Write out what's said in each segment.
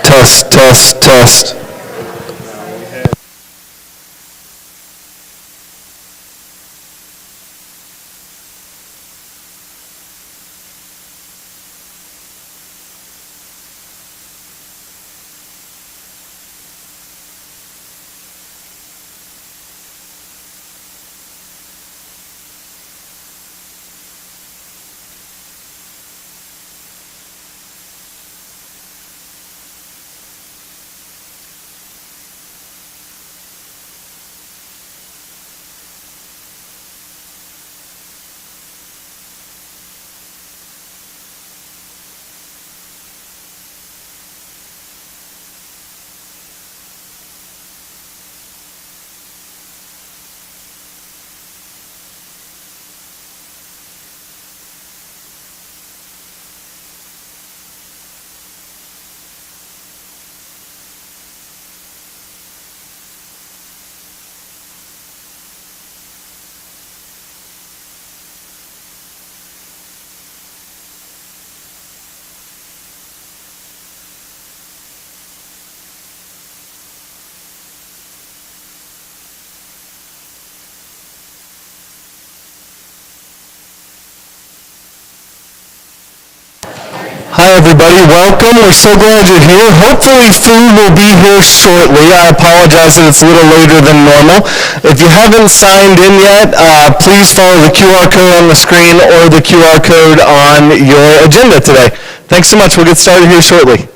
Test, test, test. Hi everybody, welcome. We're so glad you're here. Hopefully food will be here shortly. I apologize that it's a little later than normal. If you haven't signed in yet, please follow the QR code on the screen or the QR code on your agenda today. Thanks so much. We'll get started here shortly.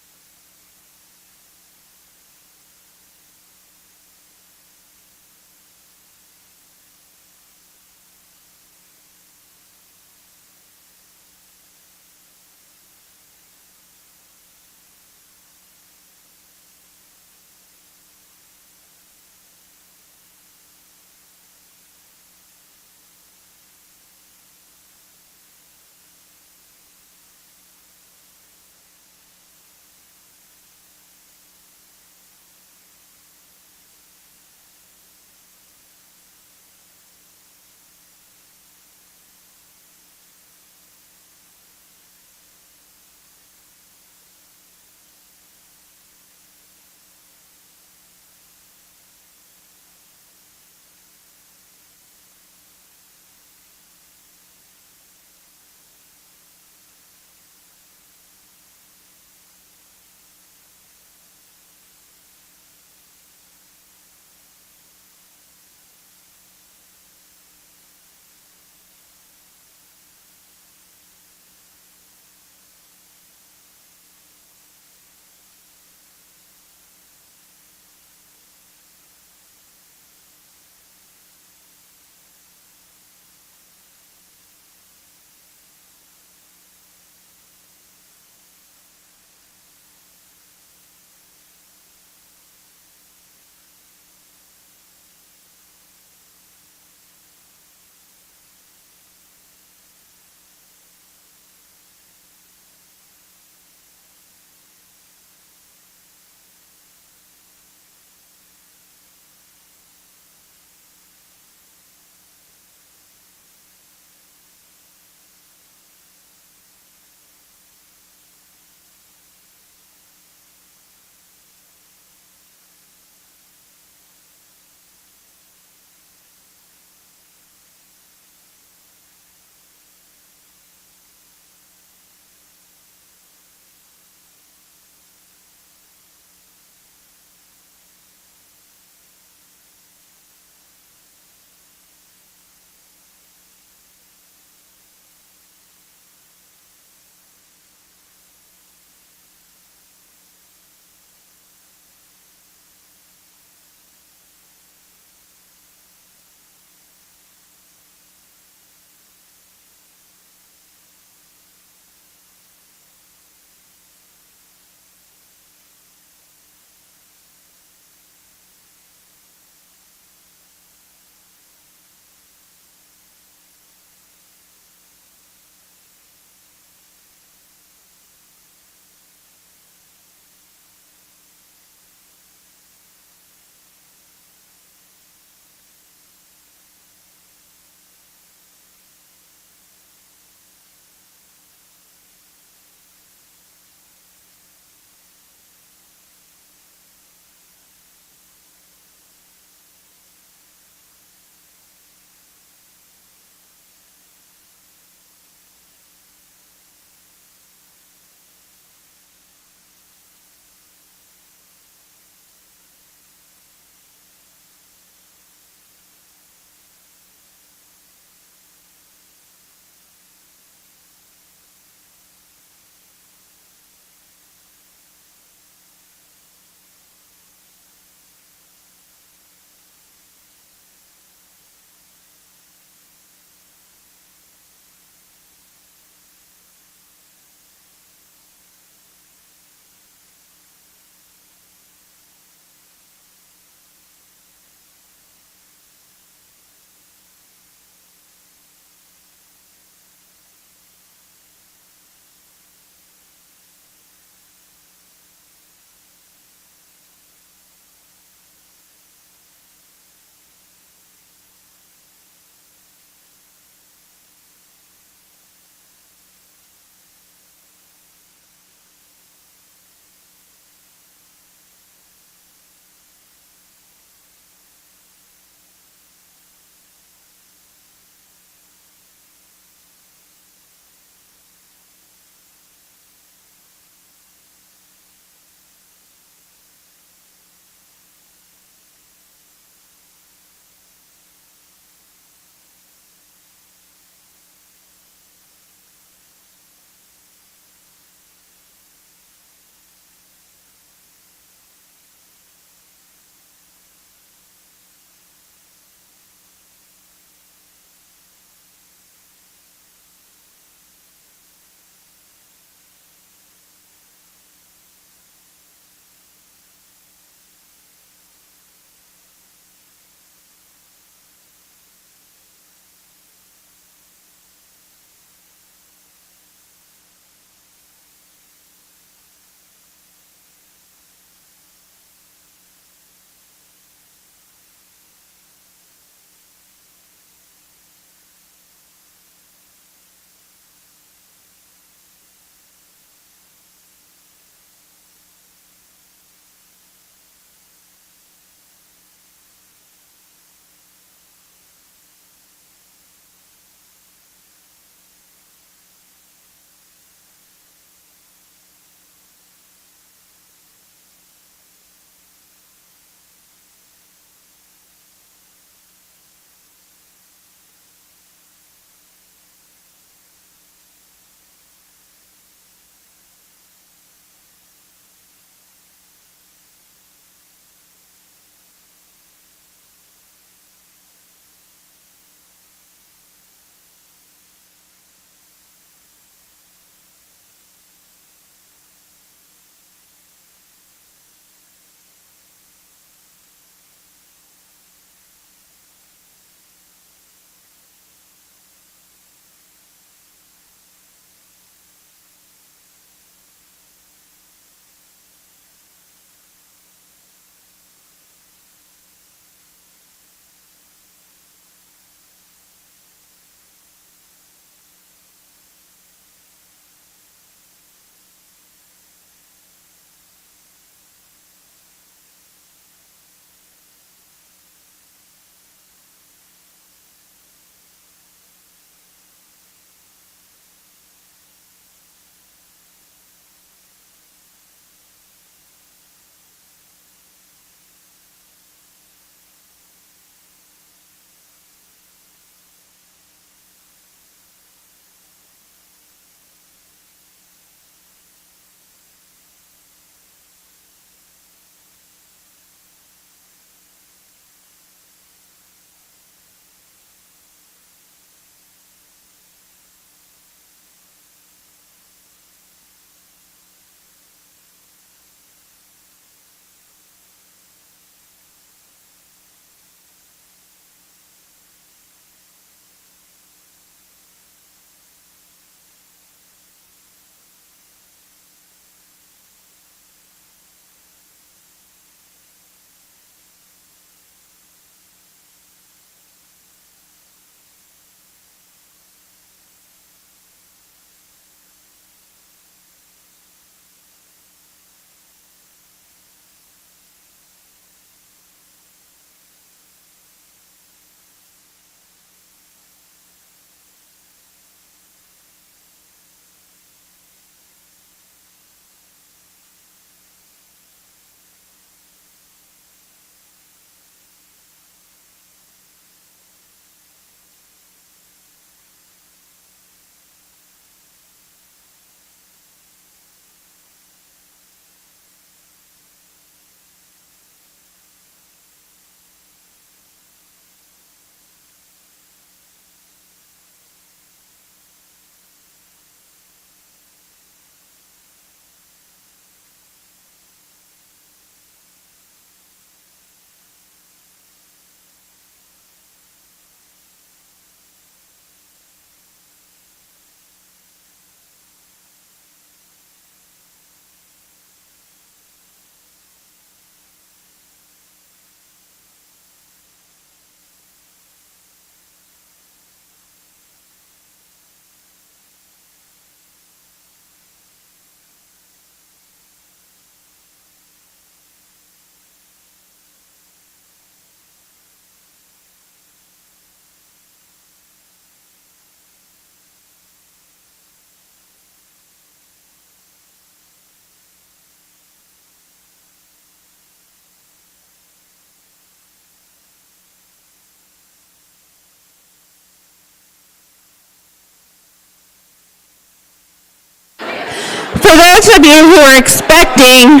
For those of you who are expecting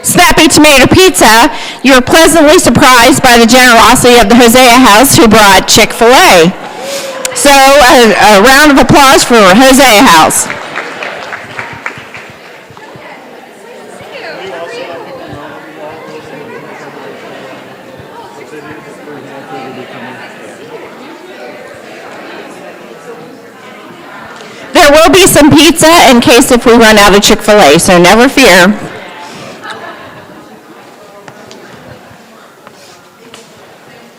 snappy tomato pizza, you're pleasantly surprised by the generosity of the Hosea House who brought Chick-fil-A. So a round of applause for Hosea House. There will be some pizza in case if we run out of Chick-fil-A, so never fear.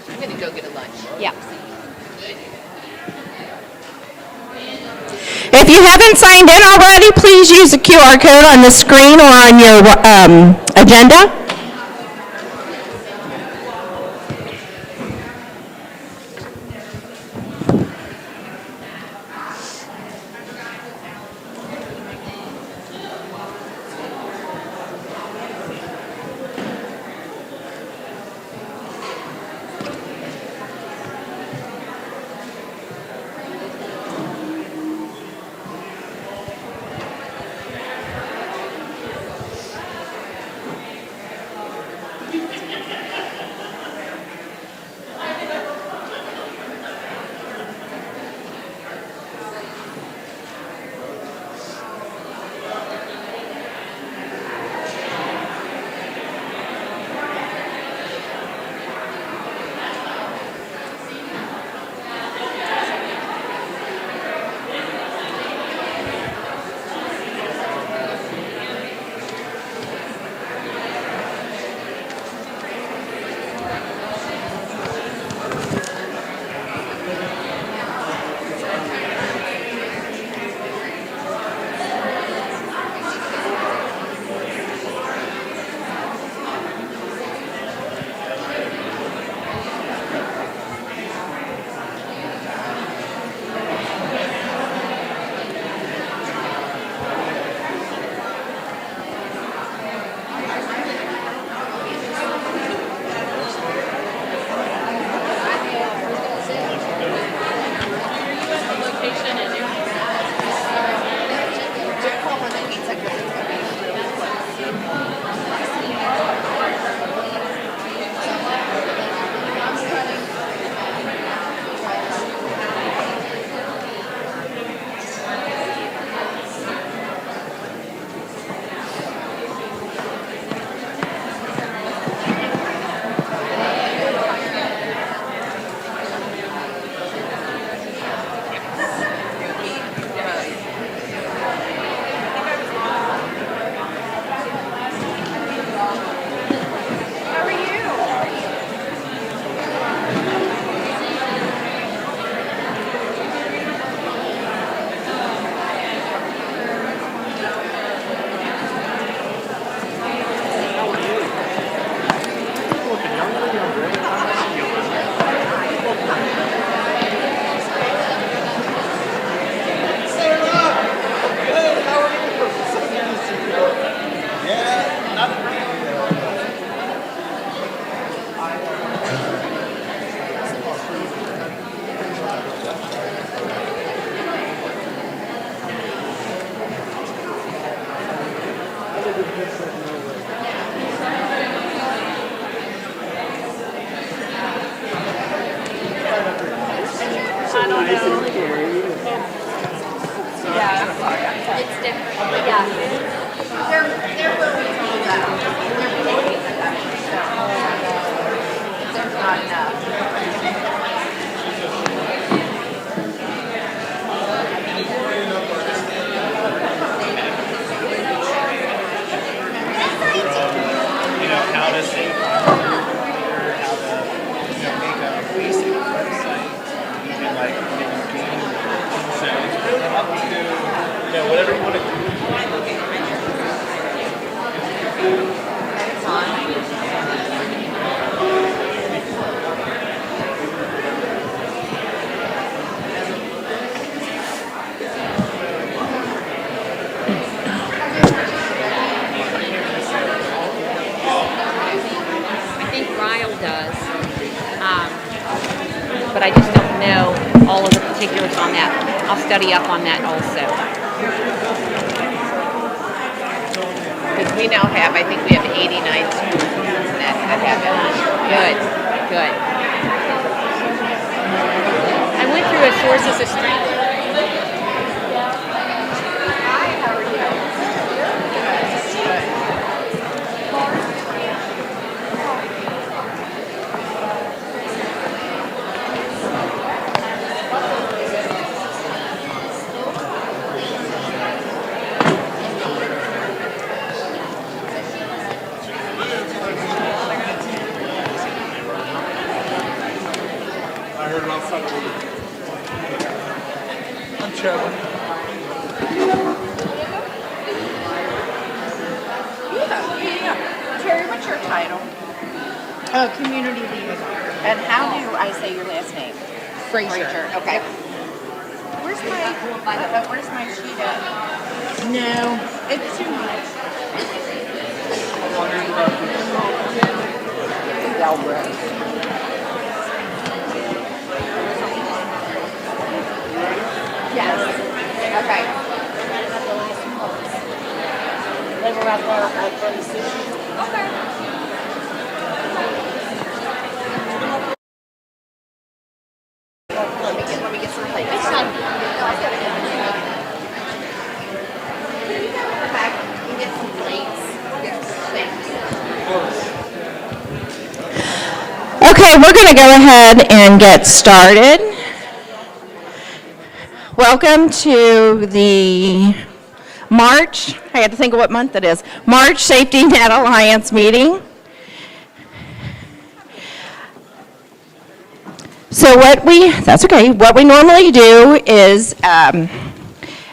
I'm going to go get a lunch. Yeah. If you haven't signed in already, please use the QR code on the screen or on your agenda. But I just don't know all of the particulars on that. I'll study up on that also. Because we now have, I think we have 89 schools that have it. Good, good. I went through a sources of strength. Terry, what's your title? Community leader. And how do I say your last name? Frazier. Okay. Where's my sheet at? No, it's too much. Yes. Okay. They were out there for the sushi. Okay. Let me get some plates. It's not. Okay. You get some plates. Yes. Thanks. Okay, we're going to go ahead and get started. Welcome to the March, I had to think of what month it is, March Safety Net Alliance meeting. So what we normally do is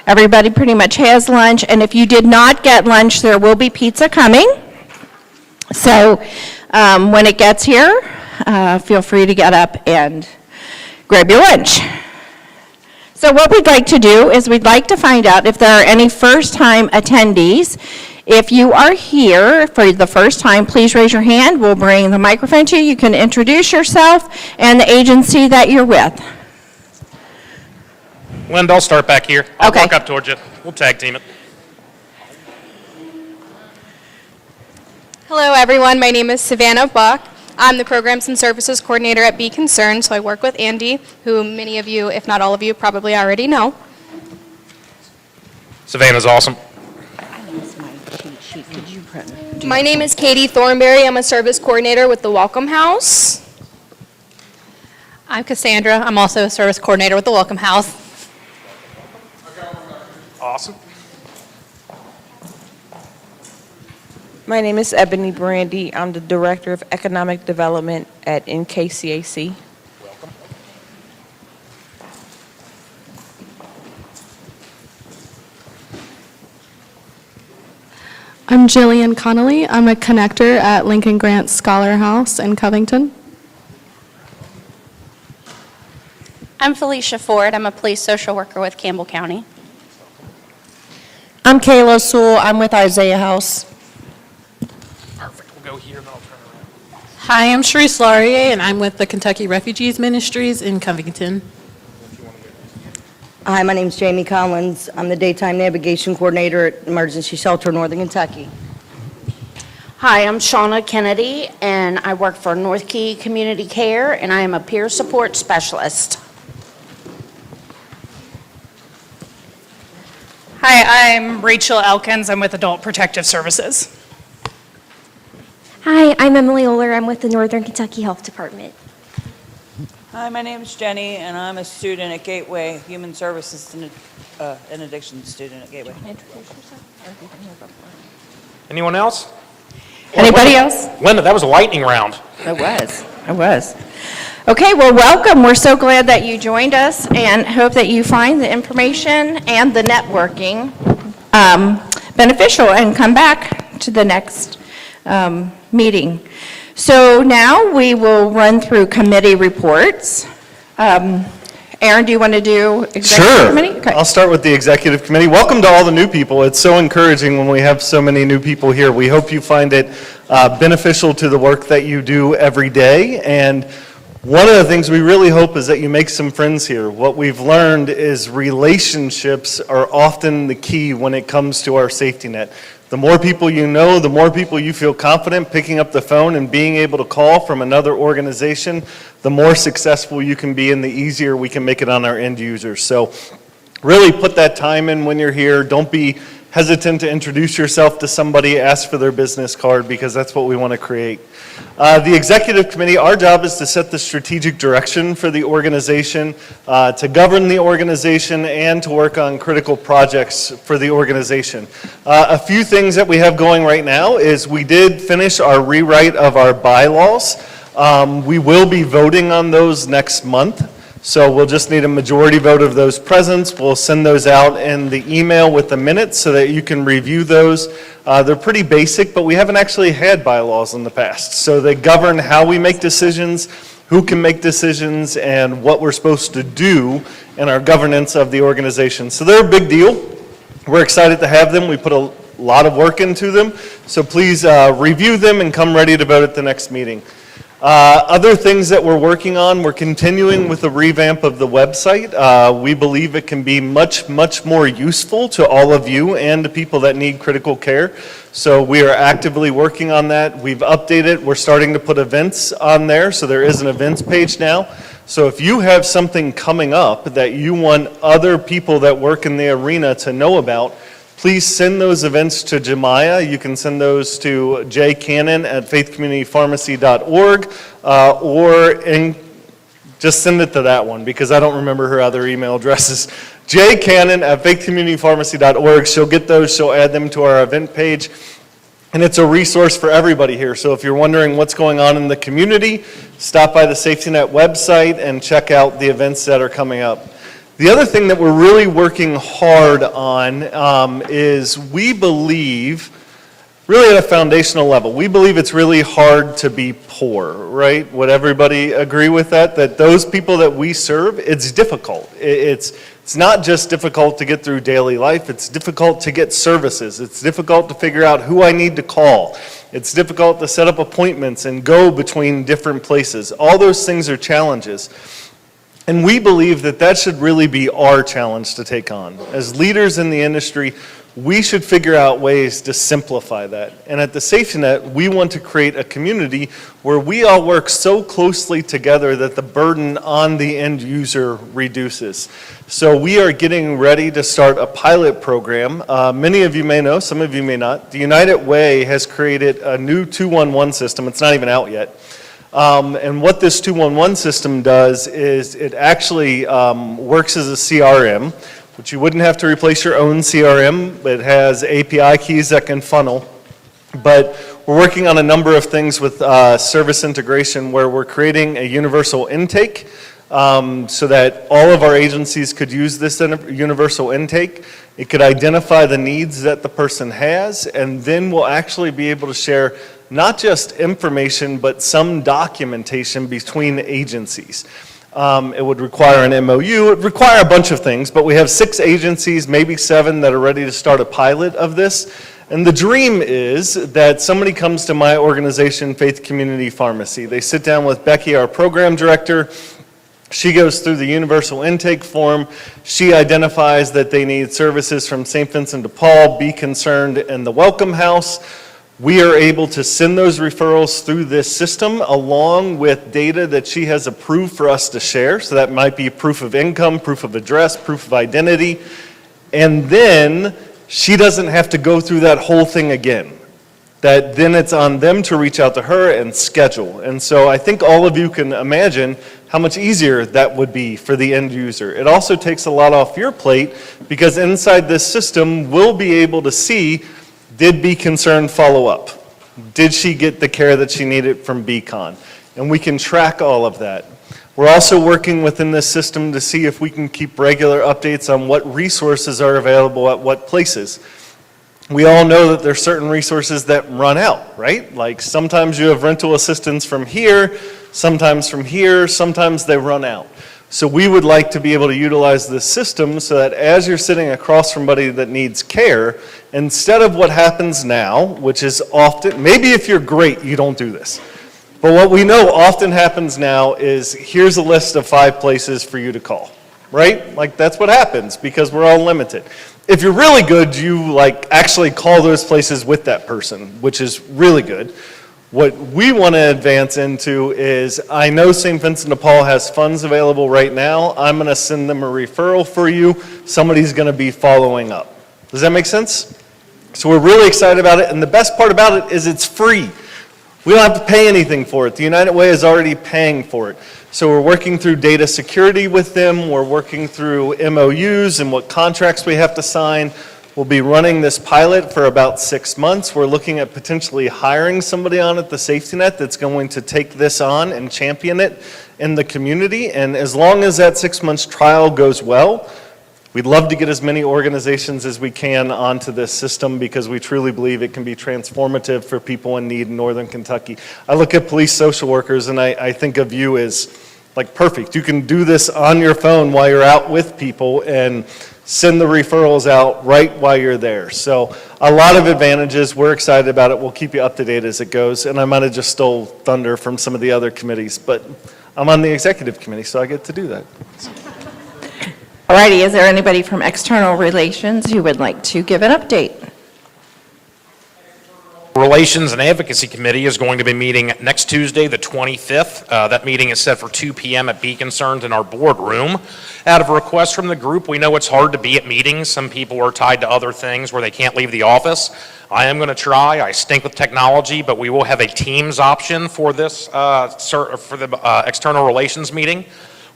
everybody pretty much has lunch, and if you did not get lunch, there will be pizza coming. So when it gets here, feel free to get up and grab your lunch. So what we'd like to do is we'd like to find out if there are any first-time attendees. If you are here for the first time, please raise your hand. We'll bring the microphone to you. You can introduce yourself and the agency that you're with. Linda, I'll start back here. I'll Okay. walk up towards you. We'll tag team it. Hello, everyone. My name is Savannah Buck. I'm the Programs and Services Coordinator at Be Concerned, so I work with Andy, who many of you, if not all of you, probably already know. Savannah's awesome. My name is Katie Thornberry. I'm a Service Coordinator with the Welcome House. I'm Cassandra. I'm also a Service Coordinator with the Welcome House. Awesome. My name is Ebony Brandy. I'm the Director of Economic Development at NKCAC. Welcome. I'm Jillian Connolly. I'm a connector at Lincoln Grant Scholar House in Covington. I'm Felicia Ford. I'm a police social worker with Campbell County. I'm Kayla Sewell. I'm with Isaiah House. Perfect. We'll go here and then I'll turn around. Hi, I'm Sharice Laurier, and I'm with the Kentucky Refugees Ministries in Covington. Hi, my name's Jamie Collins. I'm the Daytime Navigation Coordinator at Emergency Shelter Northern Kentucky. Hi, I'm Shauna Kennedy, and I work for North Key Community Care, and I am a peer support specialist. Hi, I'm Rachel Elkins. I'm with Adult Protective Services. Hi, I'm Emily Oler. I'm with the Northern Kentucky Health Department. Hi, my name is Jenny, and I'm a student at Gateway, Human Services and Addiction student at Gateway. Anyone else? Anybody else? Linda, that was a lightning round. It was. Okay, well, welcome. We're so glad that you joined us and hope that you find the information and the networking beneficial and come back to the next meeting. So now we will run through committee reports. Aaron, do you want to do executive committee? Sure. I'll start with the executive committee. Welcome to all the new people. It's so encouraging when we have so many new people here. We hope you find it beneficial to the work that you do every day. And One of the things we really hope is that you make some friends here. What we've learned is relationships are often the key when it comes to our safety net. The more people you know, the more people you feel confident picking up the phone and being able to call from another organization, the more successful you can be and the easier we can make it on our end users. So really put that time in when you're here. Don't be hesitant to introduce yourself to somebody, ask for their business card, because that's what we want to create. The executive committee, our job is to set the strategic direction for the organization, to govern the organization, and to work on critical projects for the organization. A few things that we have going right now is we did finish our rewrite of our bylaws. We will be voting on those next month. So we'll just need a majority vote of those present. We'll send those out in the email with the minutes so that you can review those. They're pretty basic, but we haven't actually had bylaws in the past. So they govern how we make decisions, who can make decisions, and what we're supposed to do in our governance of the organization. So they're a big deal. We're excited to have them. We put a lot of work into them. So please review them and come ready to vote at the next meeting. Other things that we're working on, we're continuing with the revamp of the website. We believe it can be much, much more useful to all of you and to people that need critical care. So we are actively working on that. We've updated. We're starting to put events on there. So there is an events page now. So if you have something coming up that you want other people that work in the arena to know about, please send those events to Jemiah. You can send those to jcannon@faithcommunitypharmacy.org or just send it to that one because I don't remember her other email addresses. jcannon@faithcommunitypharmacy.org. She'll get those. She'll add them to our event page. And it's a resource for everybody here. So if you're wondering what's going on in the community, stop by the Safety Net website and check out the events that are coming up. The other thing that we're really working hard on is we believe, really at a foundational level, we believe it's really hard to be poor, right? Would everybody agree with that? That those people that we serve, it's difficult. It's not just difficult to get through daily life, it's difficult to get services. It's difficult to figure out who I need to call. It's difficult to set up appointments and go between different places. All those things are challenges. And we believe that that should really be our challenge to take on. As leaders in the industry, we should figure out ways to simplify that. And at the Safety Net, we want to create a community where we all work so closely together that the burden on the end user reduces. So we are getting ready to start a pilot program. Many of you may know, some of you may not. The United Way has created a new 211 system. It's not even out yet. And what this 211 system does is it actually works as a CRM, which you wouldn't have to replace your own CRM. It has API keys that can funnel. But we're working on a number of things with service integration where we're creating a universal intake so that all of our agencies could use this universal intake. It could identify the needs that the person has, and then we'll actually be able to share not just information, but some documentation between agencies. It would require an MOU, it would require a bunch of things, but we have 6 agencies, maybe 7 that are ready to start a pilot of this. And the dream is that somebody comes to my organization, Faith Community Pharmacy. They sit down with Becky, our program director. She goes through the universal intake form. She identifies that they need services from St. Vincent de Paul, Be Concerned, and the Welcome House. We are able to send those referrals through this system along with data that she has approved for us to share. So that might be proof of income, proof of address, proof of identity. And then she doesn't have to go through that whole thing again. That then it's on them to reach out to her and schedule. And so I think all of you can imagine how much easier that would be for the end user. It also takes a lot off your plate because inside this system, we'll be able to see, did Be Concerned follow up? Did she get the care that she needed from Beacon? And we can track all of that. We're also working within this system to see if we can keep regular updates on what resources are available at what places. We all know that there's certain resources that run out, right? Like sometimes you have rental assistance from here, sometimes they run out. So we would like to be able to utilize this system so that as you're sitting across from somebody that needs care, instead of what happens now, which is often, maybe if you're great, you don't do this. But what we know often happens now is here's a list of 5 places for you to call, right? Like that's what happens because we're all limited. If you're really good, you like actually call those places with that person, which is really good. What we want to advance into is, I know St. Vincent de Paul has funds available right now. I'm going to send them a referral for you. Somebody's going to be following up. Does that make sense? So we're really excited about it, and the best part about it is it's free. We don't have to pay anything for it. The United Way is already paying for it. So we're working through data security with them. We're working through MOUs and what contracts we have to sign. We'll be running this pilot for about 6 months. We're looking at potentially hiring somebody on at the safety net that's going to take this on and champion it in the community. And as long as that 6 months trial goes well, we'd love to get as many organizations as we can onto this system because we truly believe it can be transformative for people in need in Northern Kentucky. I look at police social workers and I think of you as like perfect. You can do this on your phone while you're out with people and send the referrals out right while you're there. So a lot of advantages. We're excited about it. We'll keep you up to date as it goes. And I might have just stole thunder from some of the other committees, but I'm on the executive committee, so I get to do that. Alrighty, is there anybody from External Relations who would like to give an update? Relations and Advocacy Committee is going to be meeting next Tuesday, the 25th. That meeting is set for 2 p.m. at Be Concerned in our boardroom. Out of a request from the group, we know it's hard to be at meetings. Some people are tied to other things where they can't leave the office. I am going to try. I stink with technology, but we will have a Teams option for this, for the External Relations meeting.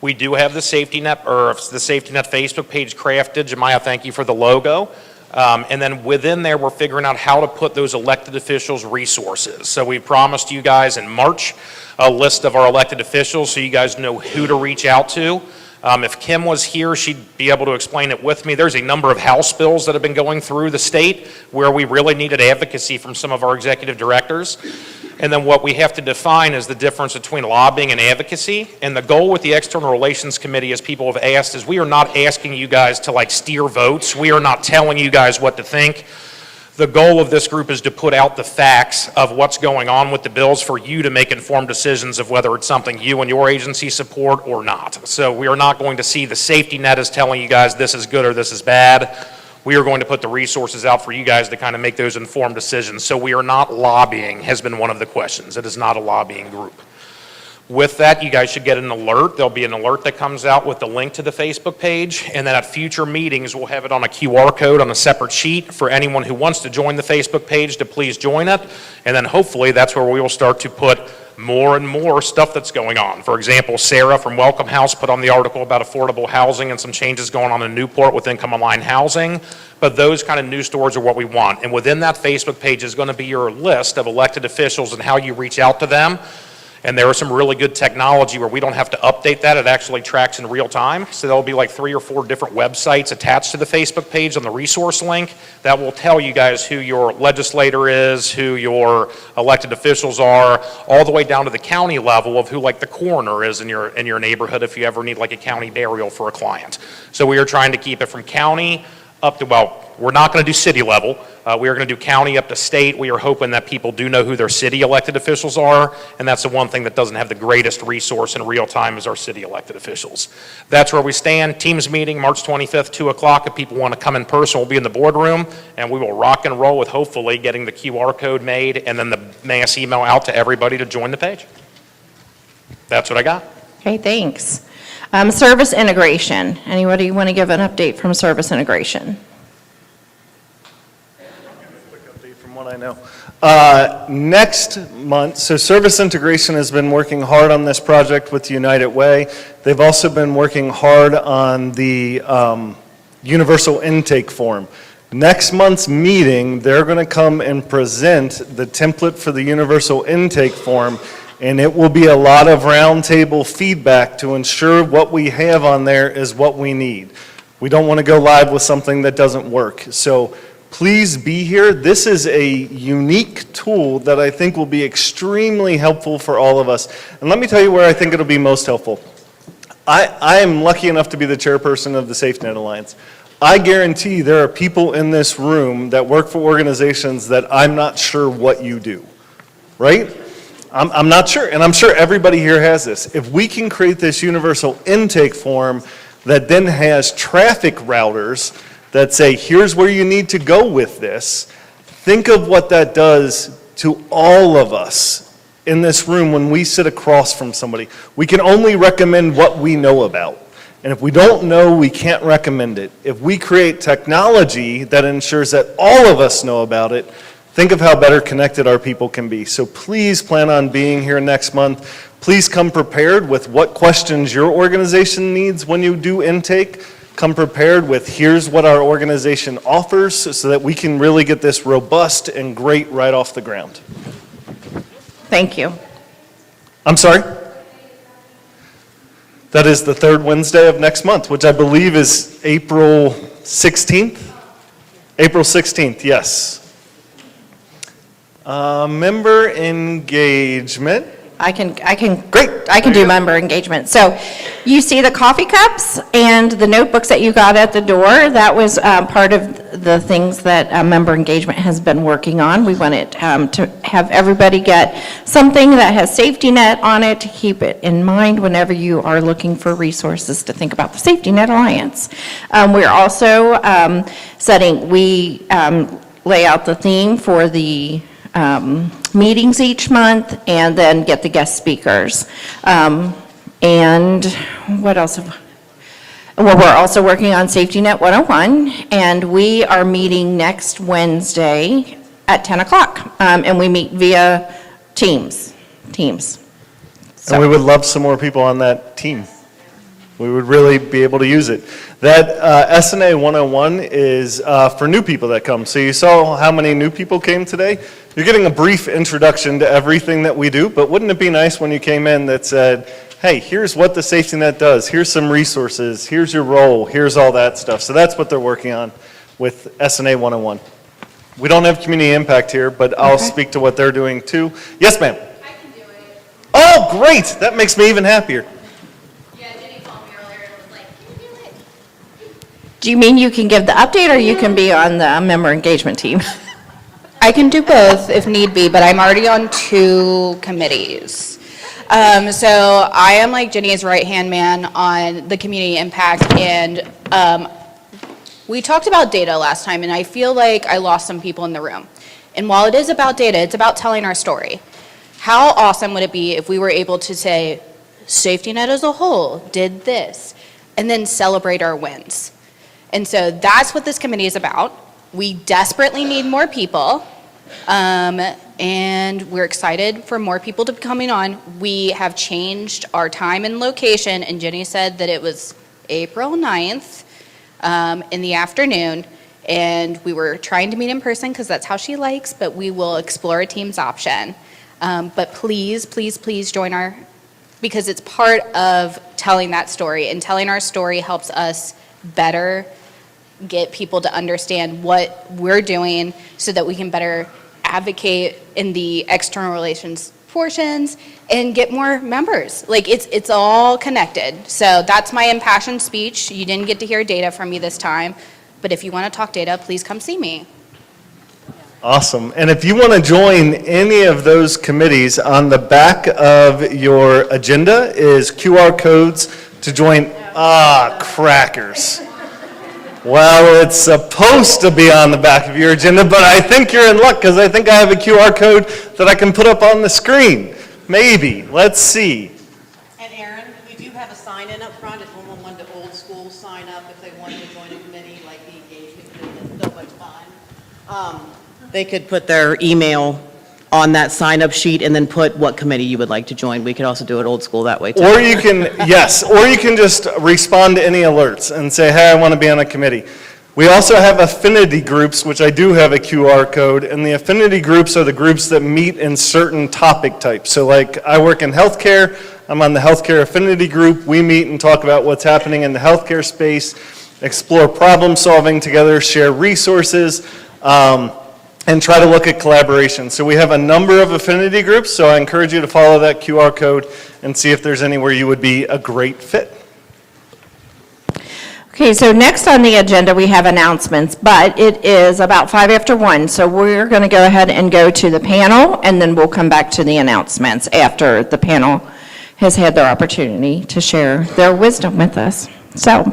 We do have the Safety Net, or the Safety Net Facebook page crafted. Jemiah, thank you for the logo. And then within there, we're figuring out how to put those elected officials' resources. So we promised you guys in March a list of our elected officials so you guys know who to reach out to. If Kim was here, she'd be able to explain it with me. There's a number of House bills that have been going through the state where we really needed advocacy from some of our executive directors. And then what we have to define is the difference between lobbying and advocacy. And the goal with the External Relations Committee, as people have asked, is we are not asking you guys to like steer votes. We are not telling you guys what to think. The goal of this group is to put out the facts of what's going on with the bills for you to make informed decisions of whether it's something you and your agency support or not. So we are not going to see the safety net as telling you guys this is good or this is bad. We are going to put the resources out for you guys to kind of make those informed decisions. So we are not lobbying, has been one of the questions. It is not a lobbying group. With that, you guys should get an alert. There'll be an alert that comes out with the link to the Facebook page, and then at future meetings, we'll have it on a QR code on a separate sheet for anyone who wants to join the Facebook page to please join it. And then hopefully that's where we will start to put more and more stuff that's going on. For example, Sarah from Welcome House put on the article about affordable housing and some changes going on in Newport with income-aligned housing. But those kind of news stories are what we want. And within that Facebook page is going to be your list of elected officials and how you reach out to them. And there is some really good technology where we don't have to update that. It actually tracks in real time. So there'll be like 3 or 4 different websites attached to the Facebook page on the resource link that will tell you guys who your legislator is, who your elected officials are, all the way down to the county level of who like the coroner is in your neighborhood if you ever need like a county burial for a client. So we are trying to keep it from county up to, well, we're not going to do city level. We are going to do county up to state. We are hoping that people do know who their city elected officials are, and that's the one thing that doesn't have the greatest resource in real time is our city elected officials. That's where we stand. Teams meeting March 25th, 2 o'clock. If people want to come in person, we'll be in the boardroom, and we will rock and roll with hopefully getting the QR code made and then the mass email out to everybody to join the page. That's what I got. Okay, thanks. Service integration. Anybody want to give an update from service integration? From what I know. Next month, so Service Integration has been working hard on this project with United Way. They've also been working hard on the universal intake form. Next month's meeting, they're going to come and present the template for the universal intake form, and it will be a lot of roundtable feedback to ensure what we have on there is what we need. We don't want to go live with something that doesn't work. So please be here. This is a unique tool that I think will be extremely helpful for all of us. And let me tell you where I think it'll be most helpful. I am lucky enough to be the chairperson of the SafeNet Alliance. I guarantee there are people in this room that work for organizations that I'm not sure what you do, right? I'm not sure, and I'm sure everybody here has this. If we can create this universal intake form that then has traffic routers that say, here's where you need to go with this, think of what that does to all of us in this room when we sit across from somebody. We can only recommend what we know about. And if we don't know, we can't recommend it. If we create technology that ensures that all of us know about it, think of how better connected our people can be. So please plan on being here next month. Please come prepared with what questions your organization needs when you do intake. Come prepared with here's what our organization offers so that we can really get this robust and great right off the ground. Thank you. I'm sorry? That is the third Wednesday of next month, which I believe is April 16th? April 16th, yes. Member engagement. I can do member engagement. So you see the coffee cups and the notebooks that you got at the door. That was part of the things that member engagement has been working on. We wanted to have everybody get something that has safety net on it to keep it in mind whenever you are looking for resources to think about the Safety Net Alliance. We're also we lay out the theme for the meetings each month, and then get the guest speakers. And what else? Well, we're also working on Safety Net 101, and we are meeting next Wednesday at 10 o'clock, and we meet via Teams. And we would love some more people on that team. We would really be able to use it. That SNA 101 is for new people that come. So you saw how many new people came today? You're getting a brief introduction to everything that we do, but wouldn't it be nice when you came in that said, hey, here's what the safety net does, here's some resources, here's your role, here's all that stuff. So that's what they're working on with SNA 101. We don't have community impact here, but I'll speak to what they're doing too. Yes, ma'am? I can do it. Oh, great, that makes me even happier. Do you mean you can give the update, or you can be on the member engagement team? I can do both if need be, but I'm already on 2 committees. So I am like Jenny's right-hand man on the community impact, and we talked about data last time, and I feel like I lost some people in the room. And while it is about data, it's about telling our story. How awesome would it be if we were able to say, Safety Net as a whole did this, and then celebrate our wins? And so that's what this committee is about. We desperately need more people, and we're excited for more people to be coming on. We have changed our time and location, and Jenny said that it was April 9th in the afternoon, and we were trying to meet in person because that's how she likes, but we will explore a Teams option. But please, please, please join because it's part of telling that story, and telling our story helps us better get people to understand what we're doing so that we can better advocate in the external relations portions and get more members. Like it's all connected. So that's my impassioned speech. You didn't get to hear data from me this time, but if you want to talk data, please come see me. Awesome. And if you want to join any of those committees, on the back of your agenda is QR codes to join. Crackers. Well, it's supposed to be on the back of your agenda, but I think you're in luck because I think I have a QR code that I can put up on the screen. Maybe. Let's see. And Aaron, we do have a sign-in up front if someone wanted to old school sign up if they wanted to join a committee, like the engagement committee. It's so much fun. They could put their email on that sign-up sheet and then put what committee you would like to join. We could also do it old school that way too. Or you can, yes, or you can just respond to any alerts and say, hey, I want to be on a committee. We also have affinity groups, which I do have a QR code, and the affinity groups are the groups that meet in certain topic types. So like I work in healthcare, I'm on the healthcare affinity group. We meet and talk about what's happening in the healthcare space, explore problem solving together, share resources, and try to look at collaboration. So we have a number of affinity groups, so I encourage you to follow that QR code and see if there's anywhere you would be a great fit. Okay, so next on the agenda, we have announcements, but it is about 5 after 1, so we're going to go ahead and go to the panel, and then we'll come back to the announcements after the panel has had their opportunity to share their wisdom with us. So,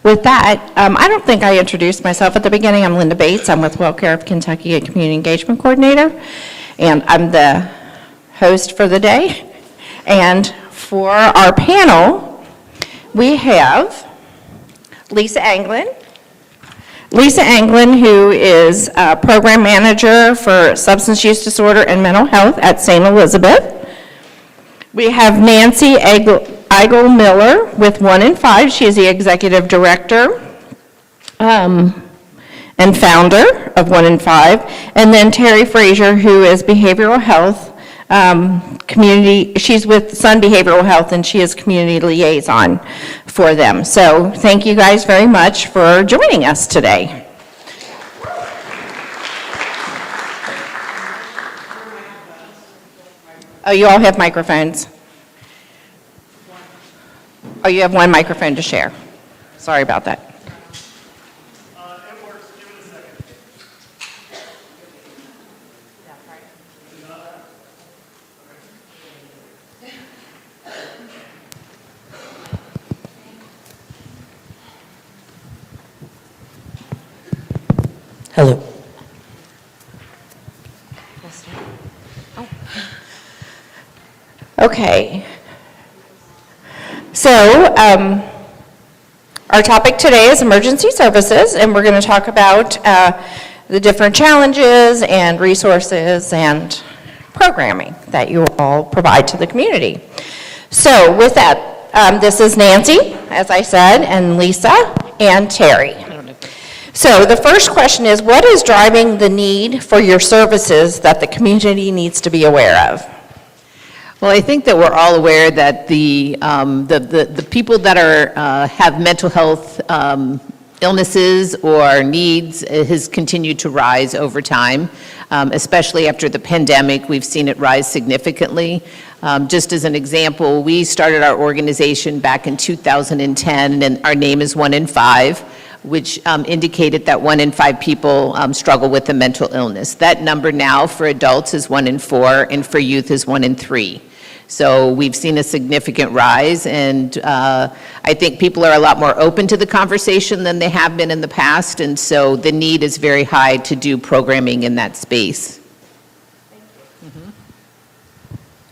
with that, I don't think I introduced myself at the beginning. I'm Linda Bates. I'm with WellCare of Kentucky, a Community Engagement Coordinator, and I'm the host for the day. And for our panel, we have Lisa Anglin. Lisa Anglin, who is a Program Manager for Substance Use Disorder and Mental Health at St. Elizabeth. We have Nancy Eigel Miller with 1 in 5. She is the Executive Director and founder of 1 in 5. And then Terry Frazier, who is Behavioral Health community, she's with Sun Behavioral Health, and she is community liaison for them. So thank you guys very much for joining us today. Oh, you all have microphones? Oh, you have one microphone to share. Sorry about that. Hello. Okay. So, our topic today is emergency services, and we're going to talk about the different challenges and resources and programming that you all provide to the community. So, with that, this is Nancy, as I said, and Lisa, and Terry. So the first question is, what is driving the need for your services that the community needs to be aware of? Well, I think that we're all aware that the people that are have mental health illnesses or needs has continued to rise over time, especially after the pandemic. We've seen it rise significantly. Just as an example, we started our organization back in 2010, and our name is 1 in 5. Which indicated that 1 in 5 people struggle with a mental illness. That number now for adults is 1 in 4, and for youth is 1 in 3. So we've seen a significant rise, and I think people are a lot more open to the conversation than they have been in the past, and so the need is very high to do programming in that space.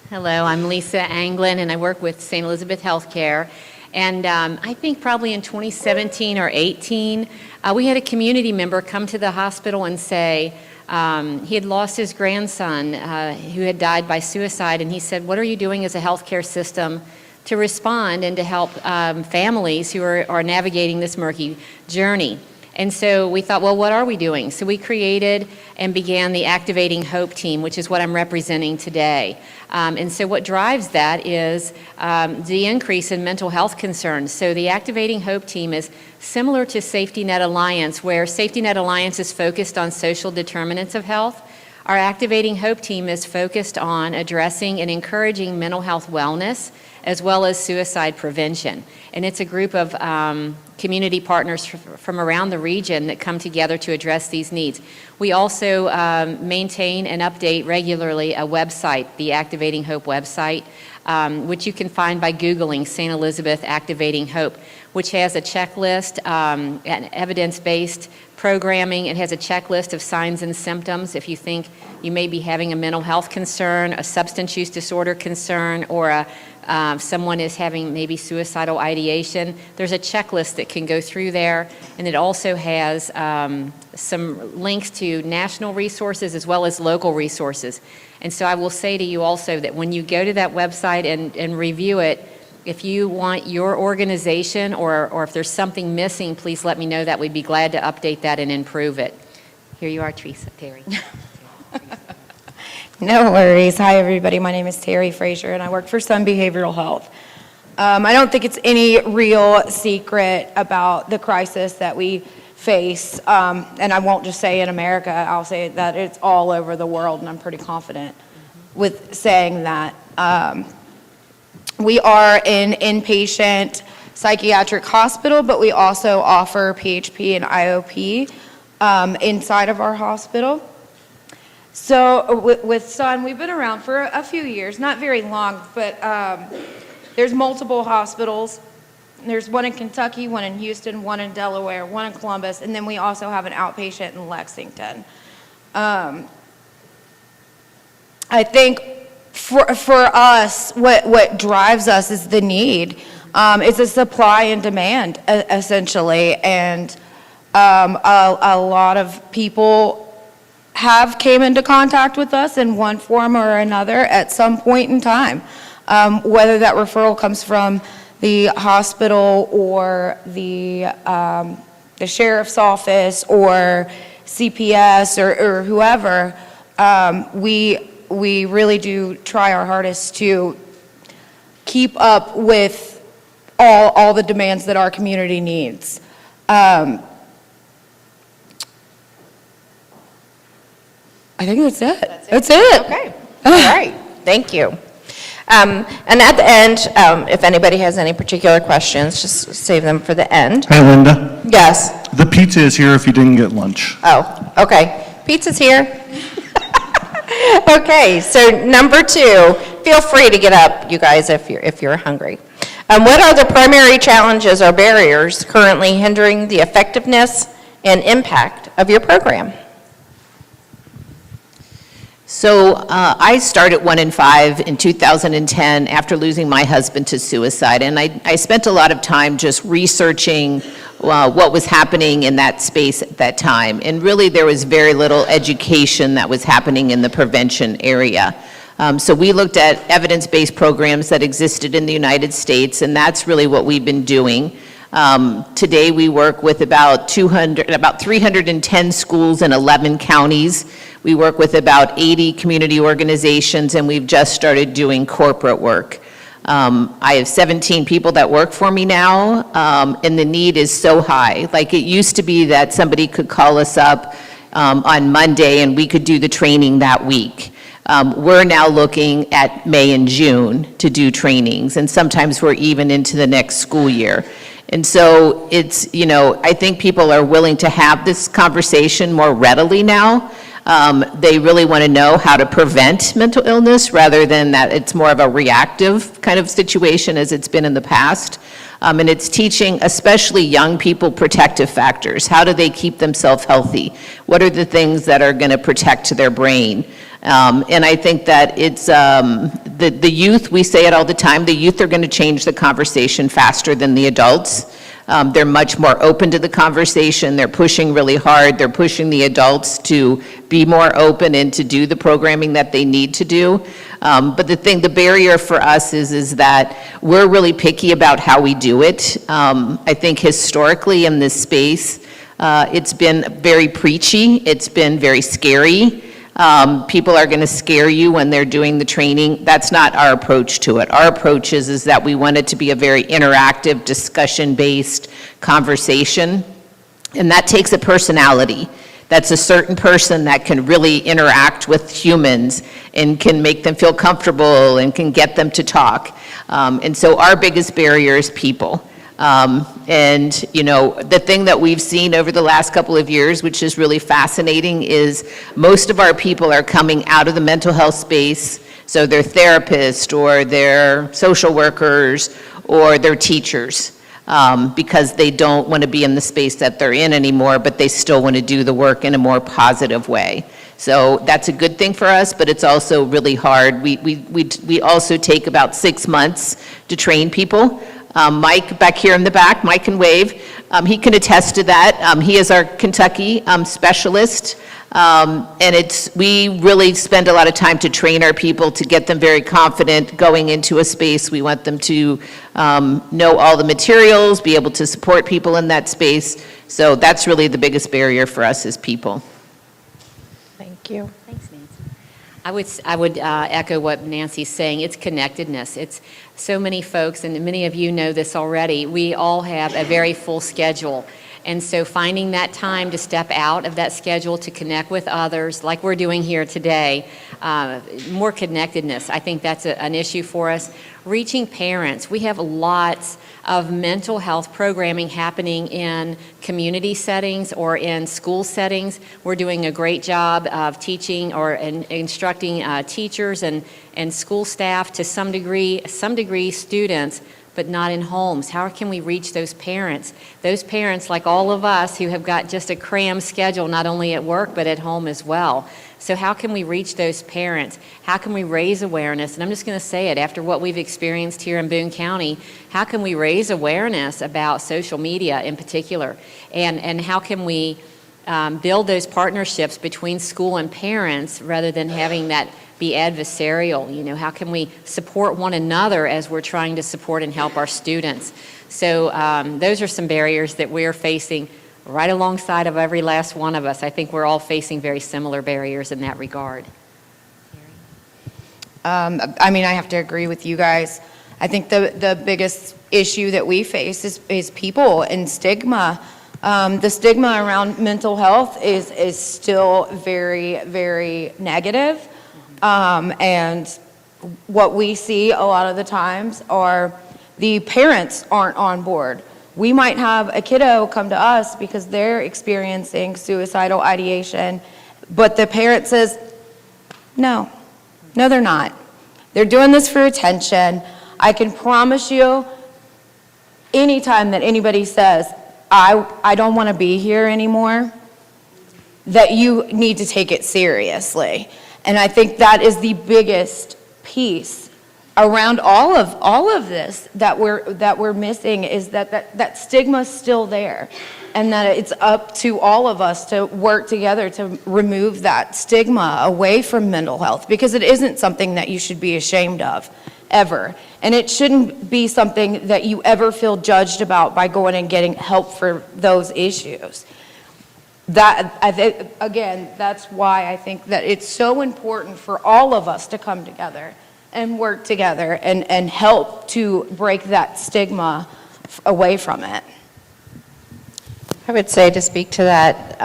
Hello, I'm Lisa Anglin, and I work with St. Elizabeth Healthcare. And I think probably in 2017 or 18, we had a community member come to the hospital and say he had lost his grandson who had died by suicide, and he said, what are you doing as a healthcare system to respond and to help families who are navigating this murky journey? And so we thought, well, what are we doing? So we created and began the Activating Hope team, which is what I'm representing today. And so what drives that is the increase in mental health concerns. So the Activating Hope team is similar to Safety Net Alliance, where Safety Net Alliance is focused on social determinants of health. Our Activating Hope team is focused on addressing and encouraging mental health wellness, as well as suicide prevention. And it's a group of community partners from around the region that come together to address these needs. We also maintain and update regularly a website, the Activating Hope website, which you can find by Googling St. Elizabeth Activating Hope, which has a checklist, and evidence-based programming. It has a checklist of signs and symptoms. If you think you may be having a mental health concern, a substance use disorder concern, or someone is having maybe suicidal ideation, there's a checklist that can go through there. And it also has some links to national resources as well as local resources. And so I will say to you also that when you go to that website and review it, if you want your organization or if there's something missing, please let me know that. We'd be glad to update that and improve it. Here you are, Terry. No worries. Hi, everybody. My name is Terry Frazier, and I work for Sun Behavioral Health. I don't think it's any real secret about the crisis that we face, and I won't just say in America. I'll say that it's all over the world, and I'm pretty confident with saying that. We are an inpatient psychiatric hospital, but we also offer PHP and IOP inside of our hospital. So with Sun, we've been around for a few years, not very long, but there's multiple hospitals. There's one in Kentucky, one in Houston, one in Delaware, one in Columbus, and then we also have an outpatient in Lexington. I think for us, what drives us is the need. It's a supply and demand, essentially, and a lot of people have came into contact with us in one form or another at some point in time, whether that referral comes from the hospital or the sheriff's office or CPS or whoever. We really do try our hardest to keep up with all the demands that our community needs. I think that's it. That's it. Okay. All right. Thank you. And at the end, if anybody has any particular questions, just save them for the end. Hey, Linda. Yes. The pizza is here if you didn't get lunch. Oh, okay. Pizza's here. Okay, so number 2, feel free to get up, you guys, if you're hungry. What are the primary challenges or barriers currently hindering the effectiveness and impact of your program? So I started 1 in 5 in 2010 after losing my husband to suicide, and I spent a lot of time just researching what was happening in that space at that time, and really there was very little education that was happening in the prevention area. So we looked at evidence-based programs that existed in the United States, and that's really what we've been doing. Today we work with about 310 schools in 11 counties. We work with about 80 community organizations, and we've just started doing corporate work. I have 17 people that work for me now, and the need is so high. Like, it used to be that somebody could call us up on Monday and we could do the training that week. We're now looking at May and June to do trainings, and sometimes we're even into the next school year. And so it's, I think people are willing to have this conversation more readily now. They really want to know how to prevent mental illness rather than that it's more of a reactive kind of situation as it's been in the past. And it's teaching especially young people protective factors. How do they keep themselves healthy? What are the things that are going to protect their brain? And I think that it's the youth, we say it all the time, the youth are going to change the conversation faster than the adults. They're much more open to the conversation. They're pushing really hard. They're pushing the adults to be more open and to do the programming that they need to do. But the barrier for us is that we're really picky about how we do it. I think historically in this space, it's been very preachy. It's been very scary. People are going to scare you when they're doing the training. That's not our approach to it. Our approach is that we want it to be a very interactive, discussion-based conversation, and that takes a personality. That's a certain person that can really interact with humans and can make them feel comfortable and can get them to talk. And so our biggest barrier is people. And the thing that we've seen over the last couple of years, which is really fascinating, is most of our people are coming out of the mental health space. So they're therapists or they're social workers or they're teachers, because they don't want to be in the space that they're in anymore, but they still want to do the work in a more positive way. So that's a good thing for us, but it's also really hard. We also take about 6 months to train people. Mike back here in the back, Mike can wave. He can attest to that. He is our Kentucky specialist. And we really spend a lot of time to train our people to get them very confident going into a space. We want them to know all the materials, be able to support people in that space. So that's really the biggest barrier for us is people. Thank you. Thanks, Nancy. I would echo what Nancy's saying. It's connectedness. It's so many folks, and many of you know this already. We all have a very full schedule. And so finding that time to step out of that schedule to connect with others, like we're doing here today, more connectedness, I think that's an issue for us. Reaching parents, we have lots of mental health programming happening in community settings or in school settings. We're doing a great job of teaching or instructing teachers and school staff to some degree students, but not in homes. How can we reach those parents? Those parents, like all of us, who have got just a crammed schedule, not only at work, but at home as well. So how can we reach those parents? How can we raise awareness? And I'm just going to say it, after what we've experienced here in Boone County, how can we raise awareness about social media in particular? And how can we build those partnerships between school and parents rather than having that be adversarial? You know, how can we support one another as we're trying to support and help our students? So those are some barriers that we're facing right alongside of every last one of us. I think we're all facing very similar barriers in that regard. I mean, I have to agree with you guys. I think the biggest issue that we face is people and stigma. The stigma around mental health is still very, very negative. And what we see a lot of the times are the parents aren't on board. We might have a kiddo come to us because they're experiencing suicidal ideation, but the parent says, no, they're not. They're doing this for attention. I can promise you, anytime that anybody says, I don't want to be here anymore, that you need to take it seriously. And I think that is the biggest piece around all of this that we're missing, is that stigma's still there, and that it's up to all of us to work together to remove that stigma away from mental health, because it isn't something that you should be ashamed of ever, and it shouldn't be something that you ever feel judged about by going and getting help for those issues. Again, that's why I think that it's so important for all of us to come together and work together and help to break that stigma away from it. I would say, to speak to that,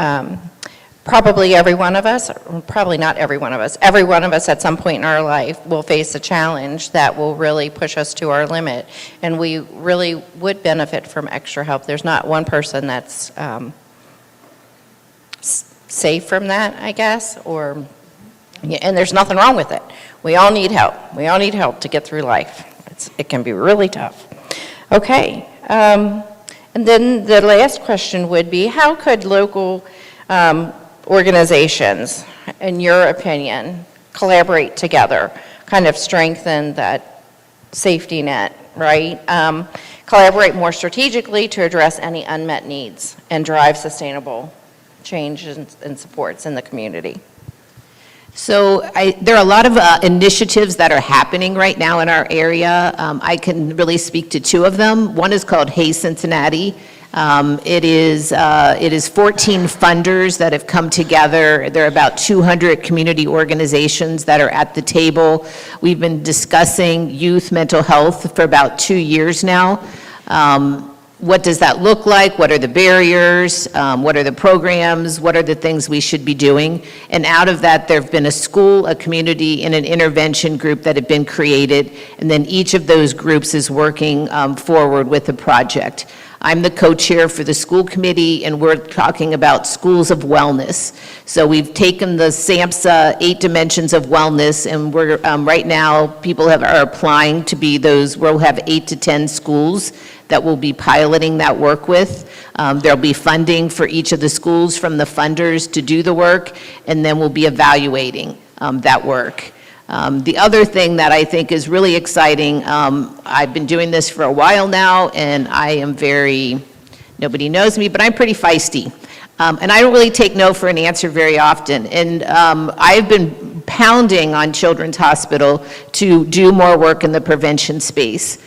probably every one of us, probably not every one of us at some point in our life will face a challenge that will really push us to our limit, and we really would benefit from extra help. There's not one person that's safe from that, I guess, and there's nothing wrong with it. We all need help. We all need help to get through life. It can be really tough. Okay. And then the last question would be, how could local organizations, in your opinion, collaborate together, kind of strengthen that safety net, right? Collaborate more strategically to address any unmet needs and drive sustainable change and supports in the community? So there are a lot of initiatives that are happening right now in our area. I can really speak to two of them. One is called Hey Cincinnati. It is 14 funders that have come together. There are about 200 community organizations that are at the table. We've been discussing youth mental health for about 2 years now. What does that look like? What are the barriers? What are the programs? What are the things we should be doing? And out of that, there have been a school, a community, and an intervention group that have been created, and then each of those groups is working forward with a project. I'm the co-chair for the school committee, and we're talking about schools of wellness. So we've taken the SAMHSA 8 dimensions of wellness, and we're right now, people are applying to be those. We'll have 8 to 10 schools that we'll be piloting that work with. There'll be funding for each of the schools from the funders to do the work, and then we'll be evaluating that work. The other thing that I think is really exciting, I've been doing this for a while now, and I am nobody knows me, but I'm pretty feisty. And I don't really take no for an answer very often. And I've been pounding on Children's Hospital to do more work in the prevention space.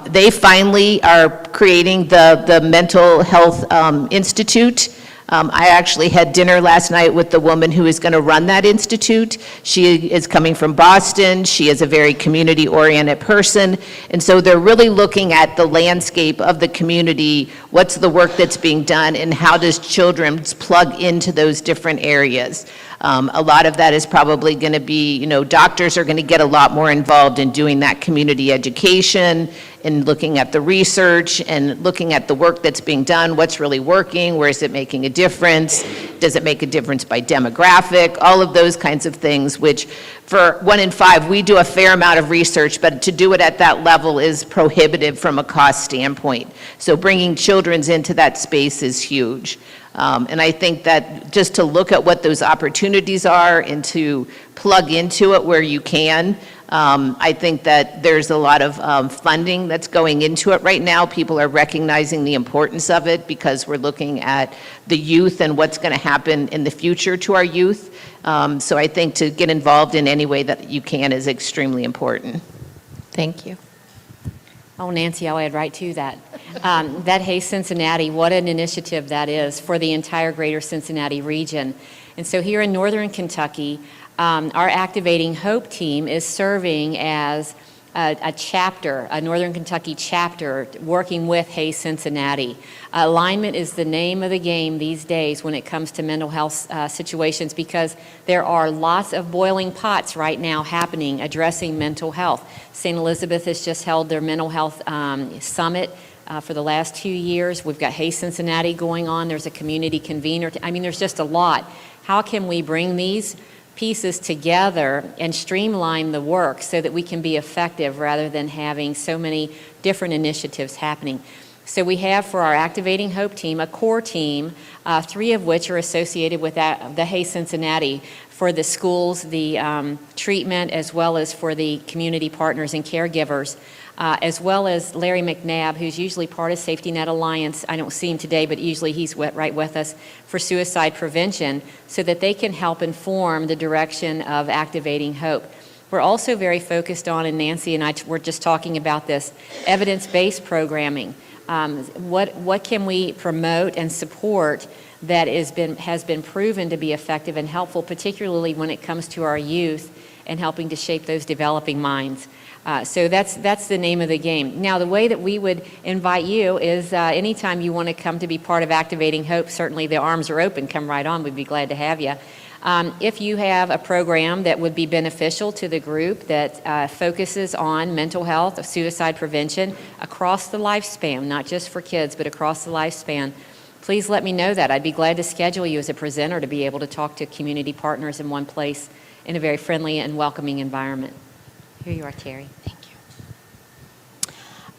They finally are creating the Mental Health Institute. I actually had dinner last night with the woman who is going to run that institute. She is coming from Boston. She is a very community-oriented person. And so they're really looking at the landscape of the community, what's the work that's being done, and how does children plug into those different areas. A lot of that is probably going to be, doctors are going to get a lot more involved in doing that community education and looking at the research and looking at the work that's being done, what's really working, where is it making a difference, does it make a difference by demographic, all of those kinds of things, which for 1 in 5, we do a fair amount of research, but to do it at that level is prohibitive from a cost standpoint. So bringing children's into that space is huge. And I think that just to look at what those opportunities are and to plug into it where you can, I think that there's a lot of funding that's going into it right now. People are recognizing the importance of it because we're looking at the youth and what's going to happen in the future to our youth. So I think to get involved in any way that you can is extremely important. Thank you. Oh, Nancy, I'll add right to that. That Hey Cincinnati, what an initiative that is for the entire greater Cincinnati region. And so here in northern Kentucky, our Activating Hope team is serving as a chapter, a Northern Kentucky chapter, working with Hey Cincinnati. Alignment is the name of the game these days when it comes to mental health situations, because there are lots of boiling pots right now happening addressing mental health. St. Elizabeth has just held their mental health summit for the last 2 years. We've got Hey Cincinnati going on. There's a community convener. There's just a lot. How can we bring these pieces together and streamline the work so that we can be effective rather than having so many different initiatives happening? So we have for our Activating Hope team, a core team, 3 of which are associated with the Hey Cincinnati for the schools, the treatment, as well as for the community partners and caregivers, as well as Larry McNabb, who's usually part of Safety Net Alliance. I don't see him today, but usually he's right with us for suicide prevention so that they can help inform the direction of Activating Hope. We're also very focused on, and Nancy and I were just talking about this, evidence-based programming. What can we promote and support that has been proven to be effective and helpful, particularly when it comes to our youth and helping to shape those developing minds. So that's the name of the game. Now, the way that we would invite you is anytime you want to come to be part of Activating Hope, certainly the arms are open. Come right on. We'd be glad to have you. If you have a program that would be beneficial to the group that focuses on mental health, suicide prevention across the lifespan, not just for kids, but across the lifespan, please let me know that. I'd be glad to schedule you as a presenter to be able to talk to community partners in one place in a very friendly and welcoming environment. Here you are, Terry. Thank you.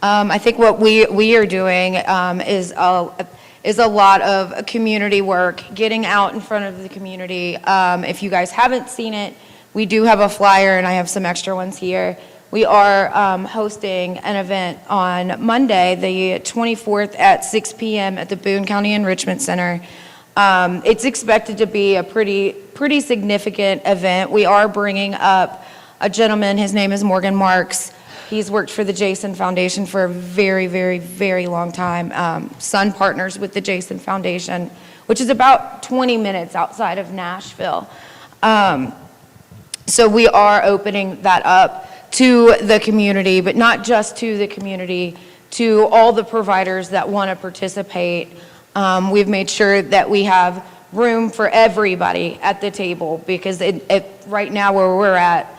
I think what we are doing is a lot of community work, getting out in front of the community. If you guys haven't seen it, we do have a flyer, and I have some extra ones here. We are hosting an event on Monday, the 24th at 6 p.m. at the Boone County Enrichment Center. It's expected to be a pretty significant event. We are bringing up a gentleman. His name is Morgan Marks. He's worked for the Jason Foundation for a very, very, very long time. Son partners with the Jason Foundation, which is about 20 minutes outside of Nashville. So we are opening that up to the community, but not just to the community, to all the providers that want to participate. We've made sure that we have room for everybody at the table, because right now where we're at,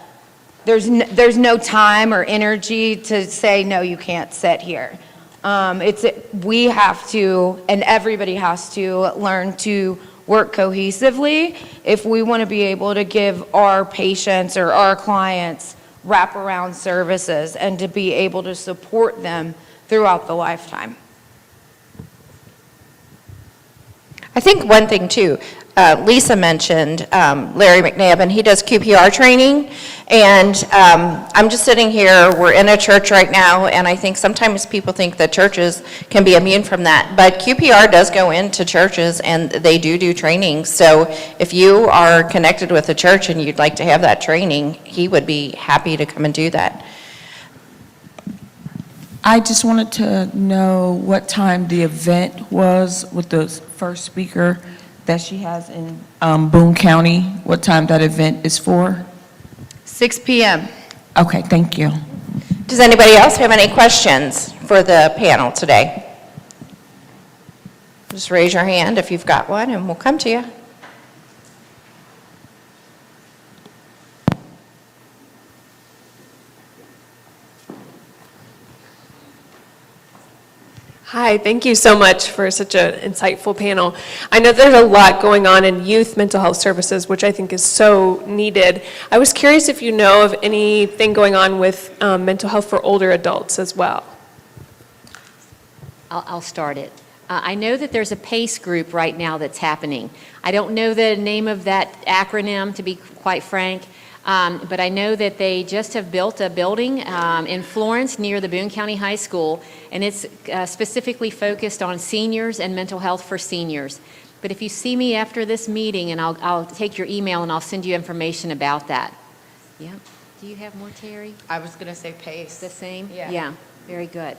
there's no time or energy to say, no, you can't sit here. We have to, and everybody has to learn to work cohesively if we want to be able to give our patients or our clients wraparound services and to be able to support them throughout the lifetime. I think one thing too, Lisa mentioned Larry McNabb, and he does QPR training, and I'm just sitting here, we're in a church right now, and I think sometimes people think that churches can be immune from that, but QPR does go into churches and they do training. So if you are connected with a church and you'd like to have that training, he would be happy to come and do that. I just wanted to know what time the event was with the first speaker that she has in Boone County, what time that event is for? 6 p.m. Okay, thank you. Does anybody else have any questions for the panel today? Just raise your hand if you've got one, and we'll come to you. Hi, thank you so much for such an insightful panel. I know there's a lot going on in youth mental health services, which I think is so needed. I was curious if you know of anything going on with mental health for older adults as well. I'll start it. I know that there's a PACE group right now that's happening. I don't know the name of that acronym, to be quite frank, but I know that they just have built a building in Florence near the Boone County High School, and it's specifically focused on seniors and mental health for seniors. But if you see me after this meeting, and I'll take your email and I'll send you information about that. Yeah. Do you have more, Terry? I was going to say PACE. The same? Yeah. Yeah, very good.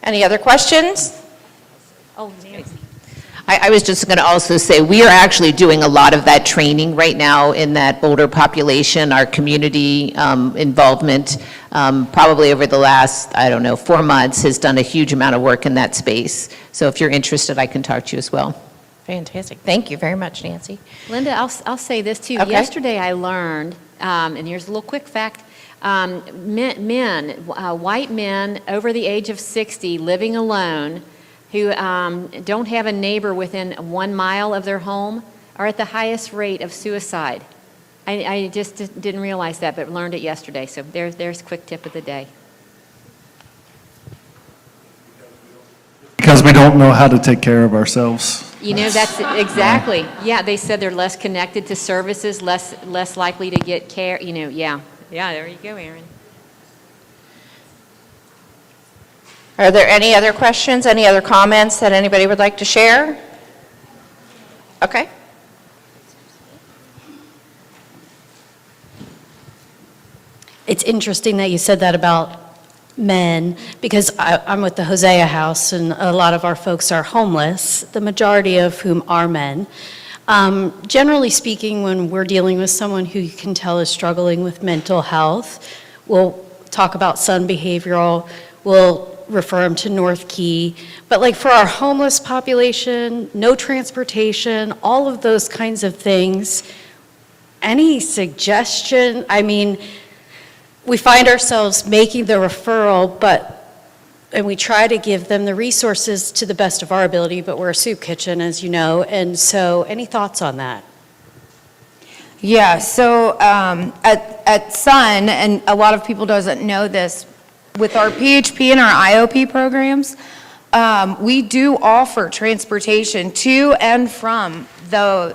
Any other questions? Oh, Nancy. I was just going to also say, we are actually doing a lot of that training right now in that older population. Our community involvement, probably over the last, 4 months, has done a huge amount of work in that space. So if you're interested, I can talk to you as well. Fantastic. Thank you very much, Nancy. Linda, I'll say this too. Okay. Yesterday I learned, and here's a little quick fact, white men over the age of 60 living alone who don't have a neighbor within 1 mile of their home are at the highest rate of suicide. I just didn't realize that, but learned it yesterday. So there's a quick tip of the day. Because we don't know how to take care of ourselves. You know, that's exactly. Yeah, they said they're less connected to services, less likely to get care. You know, yeah. Yeah, there you go, Aaron. Are there any other questions, any other comments that anybody would like to share? Okay. It's interesting that you said that about men, because I'm with the Hosea House, and a lot of our folks are homeless, the majority of whom are men. Generally speaking, when we're dealing with someone who you can tell is struggling with mental health, we'll talk about Sun Behavioral, we'll refer them to North Key. But like for our homeless population, no transportation, all of those kinds of things, any suggestion? I mean, we find ourselves making the referral, and we try to give them the resources to the best of our ability, but we're a soup kitchen, as you know, and so any thoughts on that? Yeah, so at Sun, and a lot of people doesn't know this, with our PHP and our IOP programs, we do offer transportation to and from the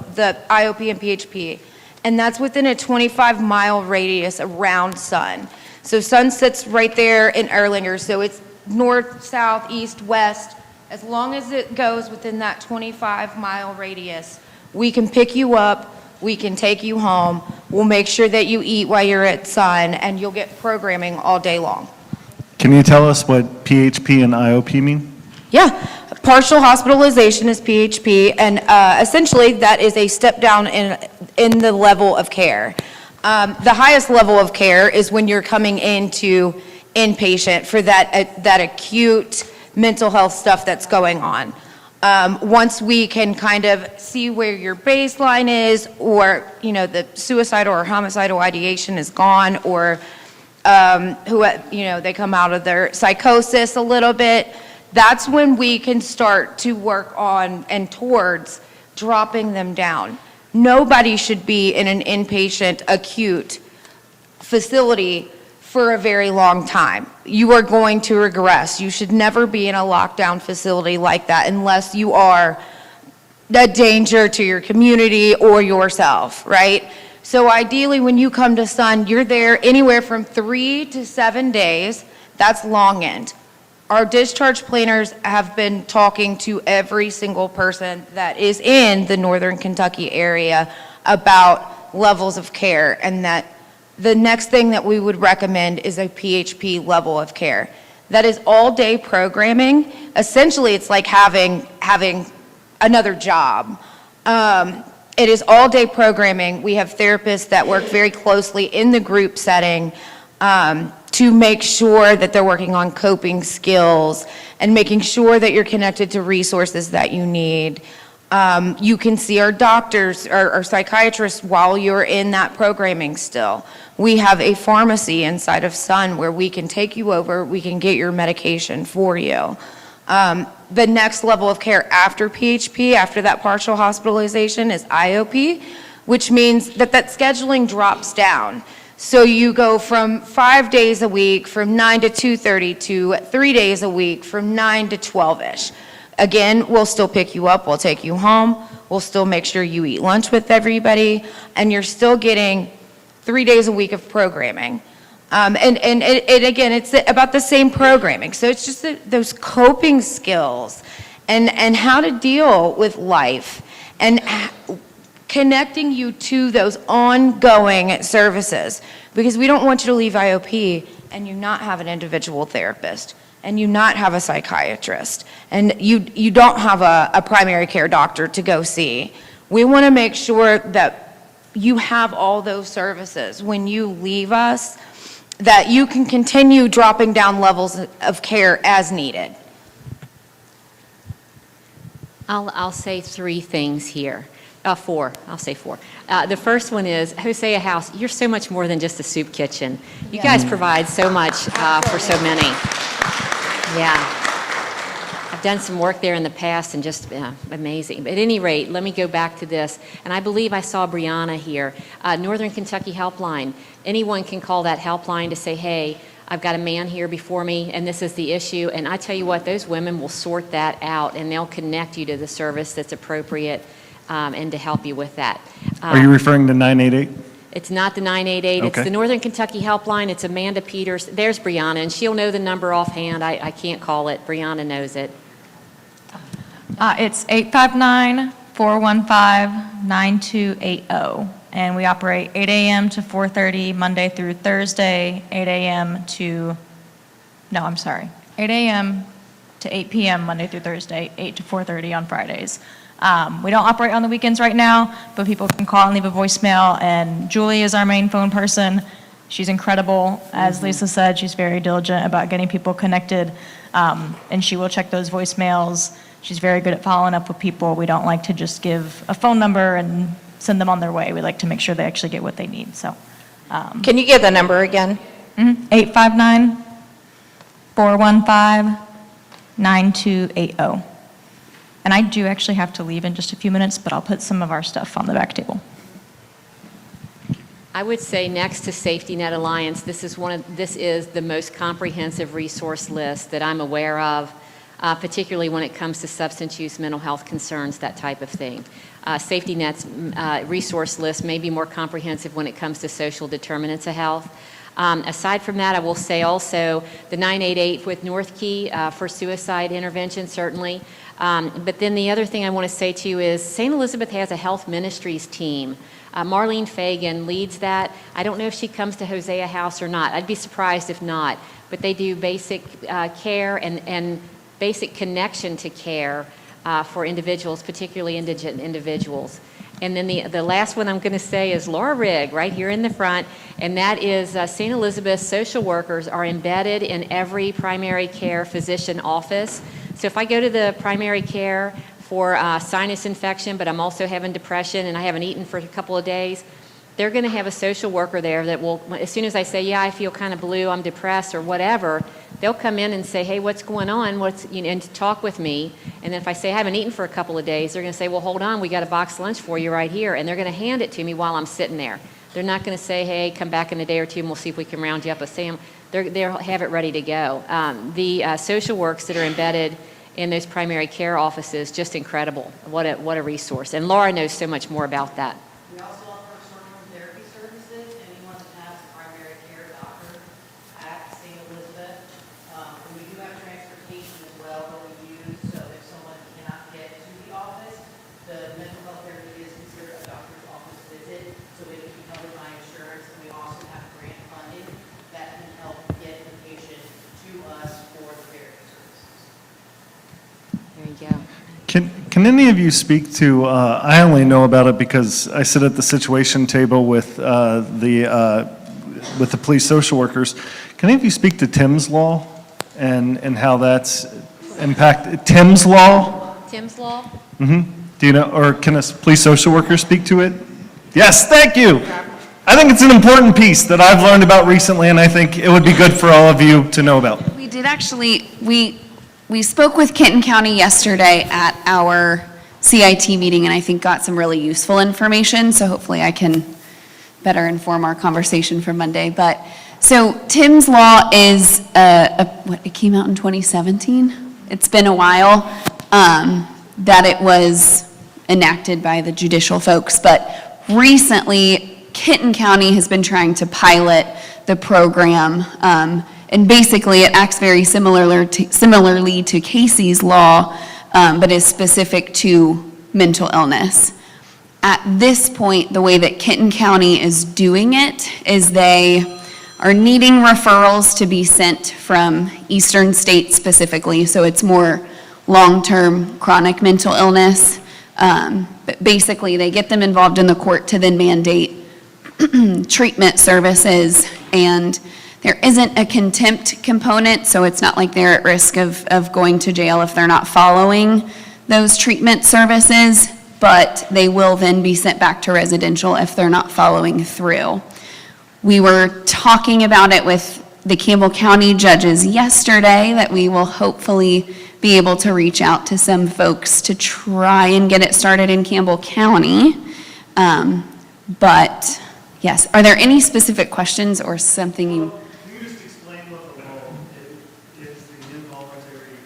IOP and PHP, and that's within a 25-mile radius around Sun. So Sun sits right there in Erlanger, so it's north, south, east, west. As long as it goes within that 25-mile radius, we can pick you up, we can take you home, we'll make sure that you eat while you're at Sun, and you'll get programming all day long. Can you tell us what PHP and IOP mean? Yeah, partial hospitalization is PHP, and essentially that is a step down in the level of care. The highest level of care is when you're coming into inpatient for that acute mental health stuff that's going on. Once we can kind of see where your baseline is, or the suicidal or homicidal ideation is gone, or they come out of their psychosis a little bit, that's when we can start to work on and towards dropping them down. Nobody should be in an inpatient acute facility for a very long time. You are going to regress. You should never be in a lockdown facility like that unless you are a danger to your community or yourself, right? So ideally, when you come to Sun, you're there anywhere from 3 to 7 days. That's long end. Our discharge planners have been talking to every single person that is in the Northern Kentucky area about levels of care, and that the next thing that we would recommend is a PHP level of care. That is all-day programming. Essentially, it's like having another job. It is all-day programming. We have therapists that work very closely in the group setting to make sure that they're working on coping skills and making sure that you're connected to resources that you need. You can see our doctors, our psychiatrists while you're in that programming still. We have a pharmacy inside of Sun where we can take you over, we can get your medication for you. The next level of care after PHP, after that partial hospitalization, is IOP, which means that scheduling drops down. So you go from 5 days a week from 9 to 2:30 to 3 days a week from 9 to 12-ish. Again, we'll still pick you up, we'll take you home, we'll still make sure you eat lunch with everybody, and you're still getting 3 days a week of programming. And again, it's about the same programming. So it's just those coping skills and how to deal with life and connecting you to those ongoing services. Because we don't want you to leave IOP and you not have an individual therapist and you not have a psychiatrist and you don't have a primary care doctor to go see. We want to make sure that you have all those services when you leave us, that you can continue dropping down levels of care as needed. I'll say three things here. Four. I'll say four. The first one is, Hosea House, you're so much more than just a soup kitchen. You guys provide so much for so many. Yeah. I've done some work there in the past and just amazing. But at any rate, let me go back to this. And I believe I saw Brianna here. Northern Kentucky Helpline. Anyone can call that helpline to say, hey, I've got a man here before me and this is the issue. And I tell you what, those women will sort that out and they'll connect you to the service that's appropriate and to help you with that. Are you referring to 988? It's not the 988. Okay. It's the Northern Kentucky Helpline. It's Amanda Peters. There's Brianna, and she'll know the number offhand. I can't call it. Brianna knows it. It's 859-415-9280, and we operate 8 a.m. to 4:30 Monday through Thursday, 8 a.m. to 8 a.m. to 8 p.m. Monday through Thursday, 8 to 4:30 on Fridays. We don't operate on the weekends right now, but people can call and leave a voicemail, and Julie is our main phone person. She's incredible. As Lisa said, she's very diligent about getting people connected, and she will check those voicemails. She's very good at following up with people. We don't like to just give a phone number and send them on their way. We like to make sure they actually get what they need. So, Can you give the number again? 859-415-9280. And I do actually have to leave in just a few minutes, but I'll put some of our stuff on the back table. I would say next to Safety Net Alliance, this is the most comprehensive resource list that I'm aware of, particularly when it comes to substance use, mental health concerns, that type of thing. Safety Net's resource list may be more comprehensive when it comes to social determinants of health. Aside from that, I will say also the 988 with Northkey for suicide intervention, certainly. But then the other thing I want to say to you is St. Elizabeth has a health ministries team. Marlene Fagan leads that. I don't know if she comes to Hosea House or not. I'd be surprised if not. But they do basic care and basic connection to care for individuals, particularly indigent individuals. And then the last one I'm going to say is Laura Rigg, right here in the front, and that is St. Elizabeth's social workers are embedded in every primary care physician office. So if I go to the primary care for sinus infection, but I'm also having depression and I haven't eaten for a couple of days, they're going to have a social worker there that will, as soon as I say, yeah, I feel kind of blue, I'm depressed or whatever, they'll come in and say, hey, what's going on? And to talk with me. And then if I say I haven't eaten for a couple of days, they're going to say, well, hold on, we got a box lunch for you right here. And they're going to hand it to me while I'm sitting there. They're not going to say, hey, come back in a day or two and we'll see if we can round you up a sandwich. They'll have it ready to go. The social works that are embedded in those primary care offices, just incredible. What a resource. And Laura knows so much more about that. We also offer short-term therapy services. Anyone that has a primary care doctor at St. Elizabeth. And we do have transportation as well that we use, so if someone cannot get to the office, the mental health therapy is considered a doctor's office visit, so it can be covered by insurance. And we also have grant funding that can help get the patient to us for Can any of you speak to, I only know about it because I sit at the situation table with the police social workers. Can any of you speak to Tim's Law and how that's impacted, Tim's Law? Tim's Law? Mm-hmm. Do you know, or can a police social worker speak to it? Yes, thank you. I think it's an important piece that I've learned about recently, and I think it would be good for all of you to know about. We did actually, we spoke with Kenton County yesterday at our CIT meeting, and I think got some really useful information, so hopefully I can better inform our conversation for Monday. But, so Tim's Law is, what, it came out in 2017? It's been a while that it was enacted by the judicial folks, but recently, Kenton County has been trying to pilot the program, and basically it acts very similarly to Casey's Law, but is specific to mental illness. At this point, the way that Kenton County is doing it is they are needing referrals to be sent from eastern states specifically, so it's more long-term chronic mental illness. But basically, they get them involved in the court to then mandate treatment services, and there isn't a contempt component, so it's not like they're at risk of going to jail if they're not following those treatment services, but they will then be sent back to residential if they're not following through. We were talking about it with the Campbell County judges yesterday, that we will hopefully be able to reach out to some folks to try and get it started in Campbell County. But yes, are there any specific questions or something you? Can you just explain what the law is, the involuntary,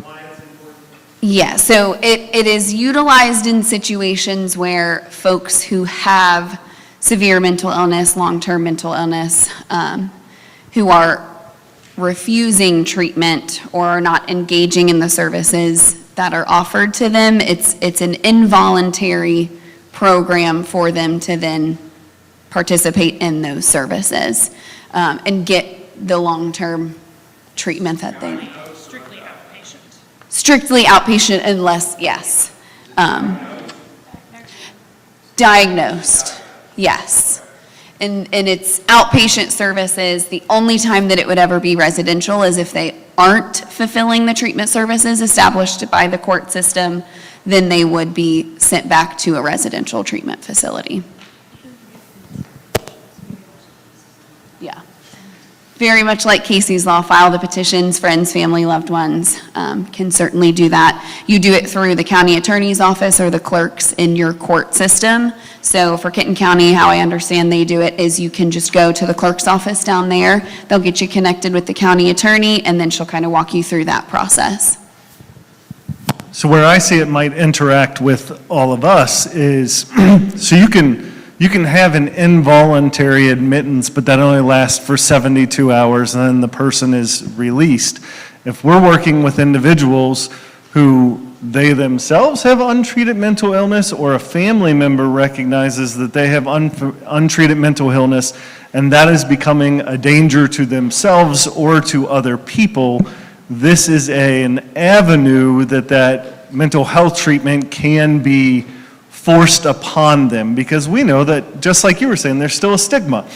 why it's important? Yeah, so it is utilized in situations where folks who have severe mental illness, long-term mental illness, who are refusing treatment or are not engaging in the services that are offered to them, it's an involuntary program for them to then participate in those services and get the long-term treatment that they need. Strictly outpatient. Strictly outpatient unless, yes. Diagnosed, yes. And it's outpatient services. The only time that it would ever be residential is if they aren't fulfilling the treatment services established by the court system, then they would be sent back to a residential treatment facility. Yeah. Very much like Casey's Law, file the petitions, friends, family, loved ones can certainly do that. You do it through the county attorney's office or the clerks in your court system. So for Kenton County, how I understand they do it is you can just go to the clerk's office down there. They'll get you connected with the county attorney, and then she'll kind of walk you through that process. So where I see it might interact with all of us is, so you can have an involuntary admittance, but that only lasts for 72 hours, and then the person is released. If we're working with individuals who they themselves have untreated mental illness, or a family member recognizes that they have untreated mental illness, and that is becoming a danger to themselves or to other people, this is an avenue that mental health treatment can be forced upon them, because we know that, just like you were saying, there's still a stigma.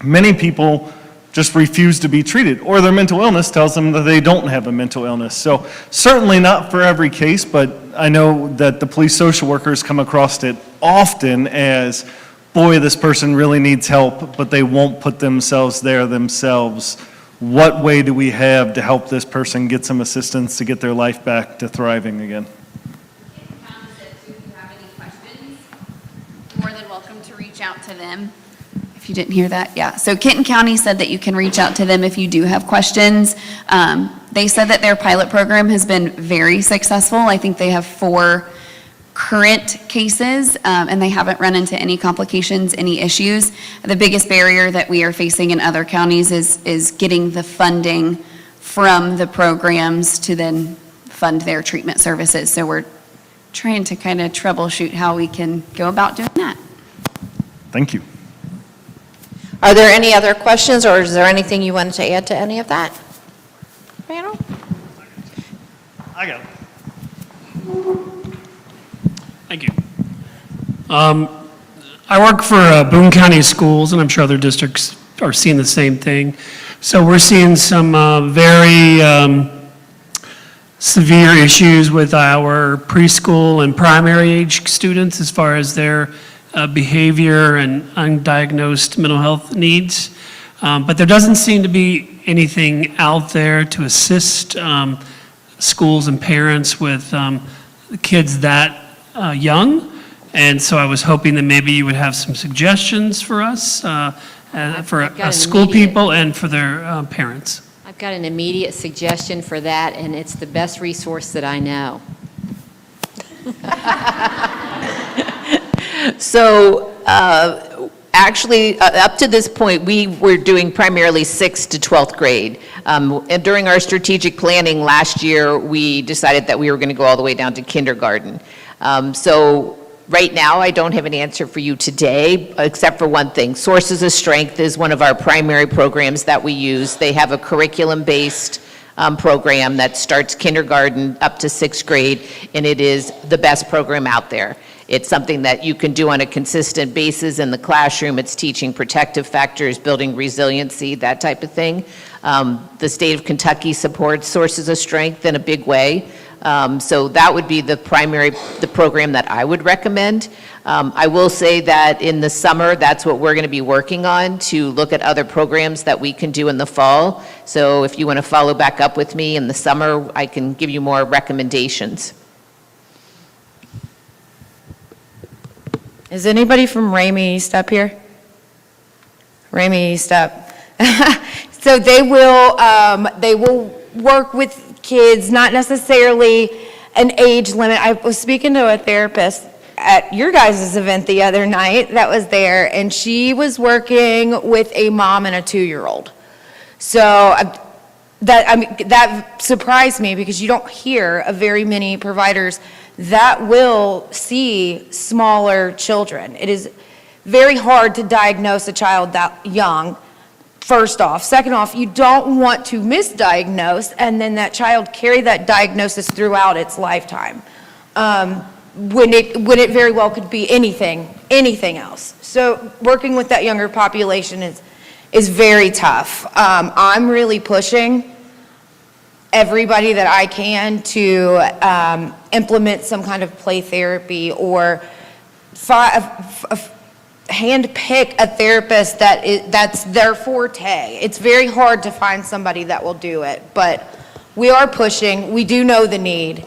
Many people just refuse to be treated, or their mental illness tells them that they don't have a mental illness. So certainly not for every case, but I know that the police social workers come across it often as, boy, this person really needs help, but they won't put themselves there themselves. What way do we have to help this person get some assistance to get their life back to thriving again? More than welcome to reach out to them. If you didn't hear that, yeah. So Kenton County said that you can reach out to them if you do have questions. They said that their pilot program has been very successful. I think they have 4 current cases, and they haven't run into any complications, any issues. The biggest barrier that we are facing in other counties is getting the funding from the programs to then fund their treatment services. So we're trying to kind of troubleshoot how we can go about doing that. Thank you. Are there any other questions, or is there anything you wanted to add to any of that? Panel? I got it. Thank you. I work for Boone County Schools, and I'm sure other districts are seeing the same thing. So we're seeing some very severe issues with our preschool and primary age students as far as their behavior and undiagnosed mental health needs. But there doesn't seem to be anything out there to assist schools and parents with kids that young. And so I was hoping that maybe you would have some suggestions for us, for school people and for their parents. I've got an immediate suggestion for that, and it's the best resource that I know. So, actually, up to this point, we were doing primarily 6th to 12th grade. And during our strategic planning last year, we decided that we were going to go all the way down to kindergarten. So, right now, I don't have an answer for you today, except for one thing. Sources of Strength is one of our primary programs that we use. They have a curriculum-based program that starts kindergarten up to 6th grade, and it is the best program out there. It's something that you can do on a consistent basis in the classroom. It's teaching protective factors, building resiliency, that type of thing. The state of Kentucky supports Sources of Strength in a big way. So that would be the program that I would recommend. I will say that in the summer, that's what we're going to be working on, to look at other programs that we can do in the fall. So if you want to follow back up with me in the summer, I can give you more recommendations. Is anybody from Ramey East up here? Ramey East up. So they will work with kids, not necessarily an age limit. I was speaking to a therapist at your guys' event the other night that was there, and she was working with a mom and a 2-year-old. So that surprised me, because you don't hear of very many providers that will see smaller children. It is very hard to diagnose a child that young, first off. Second off, you don't want to misdiagnose and then that child carry that diagnosis throughout its lifetime, when it very well could be anything else. So working with that younger population is very tough. I'm really pushing everybody that I can to implement some kind of play therapy, or hand-pick a therapist that's their forte. It's very hard to find somebody that will do it, but we are pushing. We do know the need.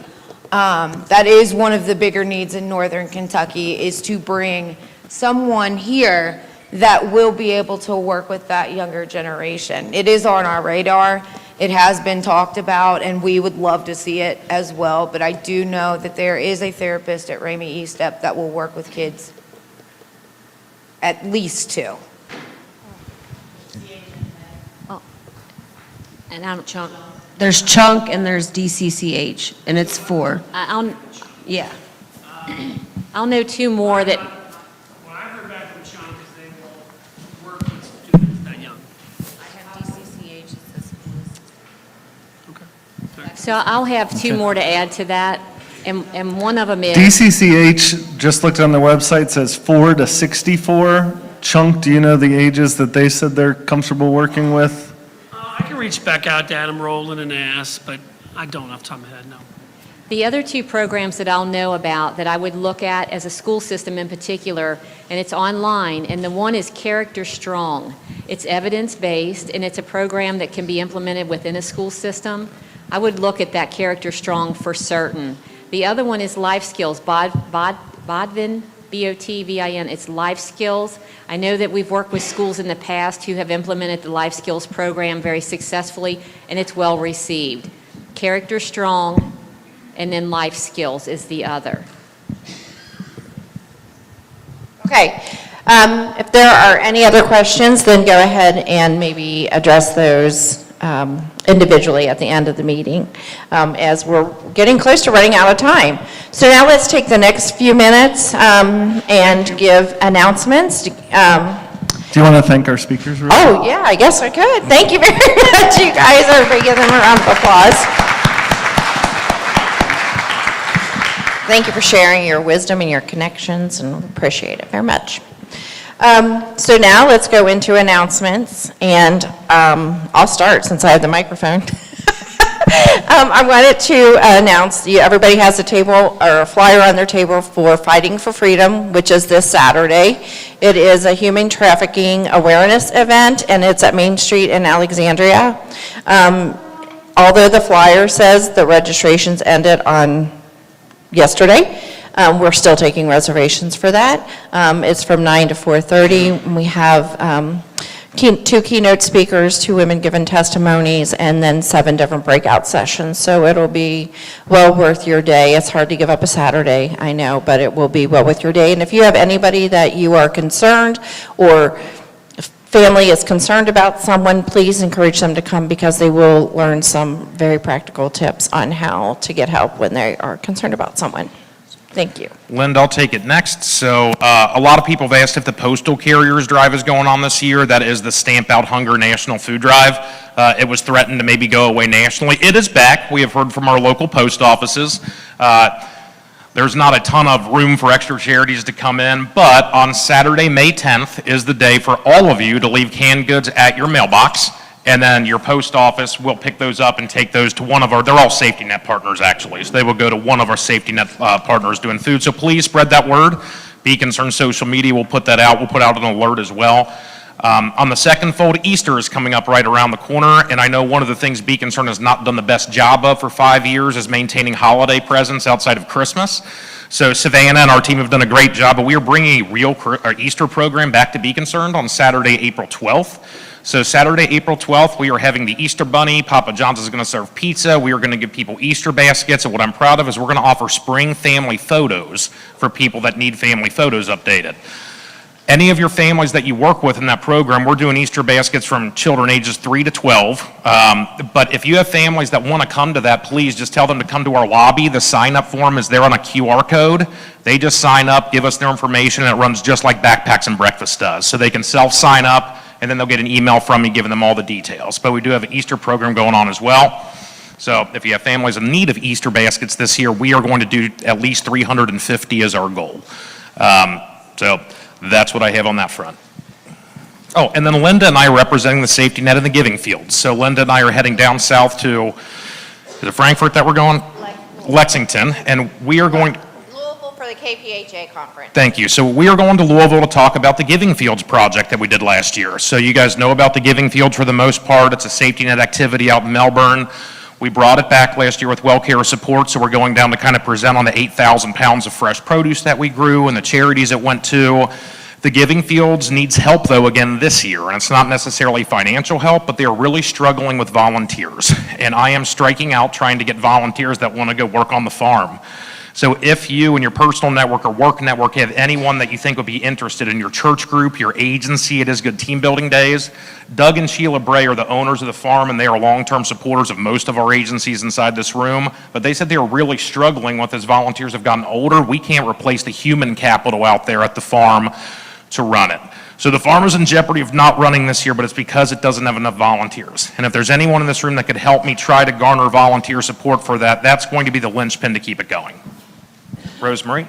That is one of the bigger needs in Northern Kentucky, is to bring someone here that will be able to work with that younger generation. It is on our radar. It has been talked about, and we would love to see it as well, but I do know that there is a therapist at Ramey East Step that will work with kids, at least 2. And I'm Chunk. There's Chunk and there's DCCH, and it's 4. Yeah. I'll know 2 more that. What I heard back from Chunk is they will work with students that young. I have DCCH. So I'll have 2 more to add to that, and one of them is. DCCH, just looked on their website, says 4 to 64. Chunk, do you know the ages that they said they're comfortable working with? I can reach back out to Adam Rowland and ask, but I don't off the top of my head, no. The other 2 programs that I'll know about that I would look at as a school system in particular, and it's online, and the one is Character Strong. It's evidence-based, and it's a program that can be implemented within a school system. I would look at that Character Strong for certain. The other one is Life Skills, Bodvin, B-O-T-V-I-N. It's Life Skills. I know that we've worked with schools in the past who have implemented the Life Skills program very successfully, and it's well received. Character Strong, and then Life Skills is the other. Okay. If there are any other questions, then go ahead and maybe address those individually at the end of the meeting, as we're getting close to running out of time. So now let's take the next few minutes and give announcements. Do you want to thank our speakers? Oh, yeah, I guess I could. Thank you very much, you guys. Everybody give them a round of applause. Thank you for sharing your wisdom and your connections, and appreciate it very much. So now let's go into announcements, and I'll start since I have the microphone. I wanted to announce, everybody has a table or a flyer on their table for Fighting for Freedom, which is this Saturday. It is a human trafficking awareness event, and it's at Main Street in Alexandria. Although the flyer says the registrations ended on yesterday, we're still taking reservations for that. It's from 9 to 4:30. We have two keynote speakers, 2 women giving testimonies, and then 7 different breakout sessions. So it'll be well worth your day. It's hard to give up a Saturday, I know, but it will be well worth your day. And if you have anybody that you are concerned or family is concerned about someone, please encourage them to come, because they will learn some very practical tips on how to get help when they are concerned about someone. Thank you. Linda, I'll take it next. So a lot of people have asked if the Postal Carriers Drive is going on this year. That is the Stamp Out Hunger National Food Drive. It was threatened to maybe go away nationally. It is back. We have heard from our local post offices. There's not a ton of room for extra charities to come in, but on Saturday, May 10th, is the day for all of you to leave canned goods at your mailbox, and then your post office will pick those up and take those to one of our, they're all safety net partners actually, so they will go to one of our safety net partners doing food. So please spread that word. Be Concerned social media will put that out. We'll put out an alert as well. On the second fold, Easter is coming up right around the corner, and I know one of the things Be Concerned has not done the best job of for 5 years is maintaining holiday presents outside of Christmas. So Savannah and our team have done a great job, but we are bringing a real Easter program back to Be Concerned on Saturday, April 12th. So Saturday, April 12th, we are having the Easter Bunny. Papa John's is going to serve pizza. We are going to give people Easter baskets, and what I'm proud of is we're going to offer spring family photos for people that need family photos updated. Any of your families that you work with in that program, we're doing Easter baskets from children ages 3 to 12. But if you have families that want to come to that, please just tell them to come to our lobby. The sign-up form is there on a QR code. They just sign up, give us their information, and it runs just like Backpacks and Breakfast does. So they can self-sign up, and then they'll get an email from me giving them all the details. But we do have an Easter program going on as well. So if you have families in need of Easter baskets this year, we are going to do at least 350 as our goal. So that's what I have on that front. Oh, and then Linda and I are representing the safety net in the giving fields. So Linda and I are heading down south to, is it Frankfurt that we're going? Lexington. And we are going... Louisville for the KPHA conference. Thank you. So we are going to Louisville to talk about the Giving Fields project that we did last year. So you guys know about the Giving Fields for the most part. It's a safety net activity out in Melbourne. We brought it back last year with WellCare support, so we're going down to kind of present on the 8,000 pounds of fresh produce that we grew and the charities it went to. The Giving Fields needs help, though, again this year, and it's not necessarily financial help, but they're really struggling with volunteers. And I am striking out trying to get volunteers that want to go work on the farm. So if you and your personal network or work network have anyone that you think would be interested in your church group, your agency, it is Good Team Building Days. Doug and Sheila Bray are the owners of the farm, and they are long-term supporters of most of our agencies inside this room. But they said they are really struggling with as volunteers have gotten older. We can't replace the human capital out there at the farm to run it. So the farm is in jeopardy of not running this year, but it's because it doesn't have enough volunteers. And if there's anyone in this room that could help me try to garner volunteer support for that, that's going to be the linchpin to keep it going. Rosemary?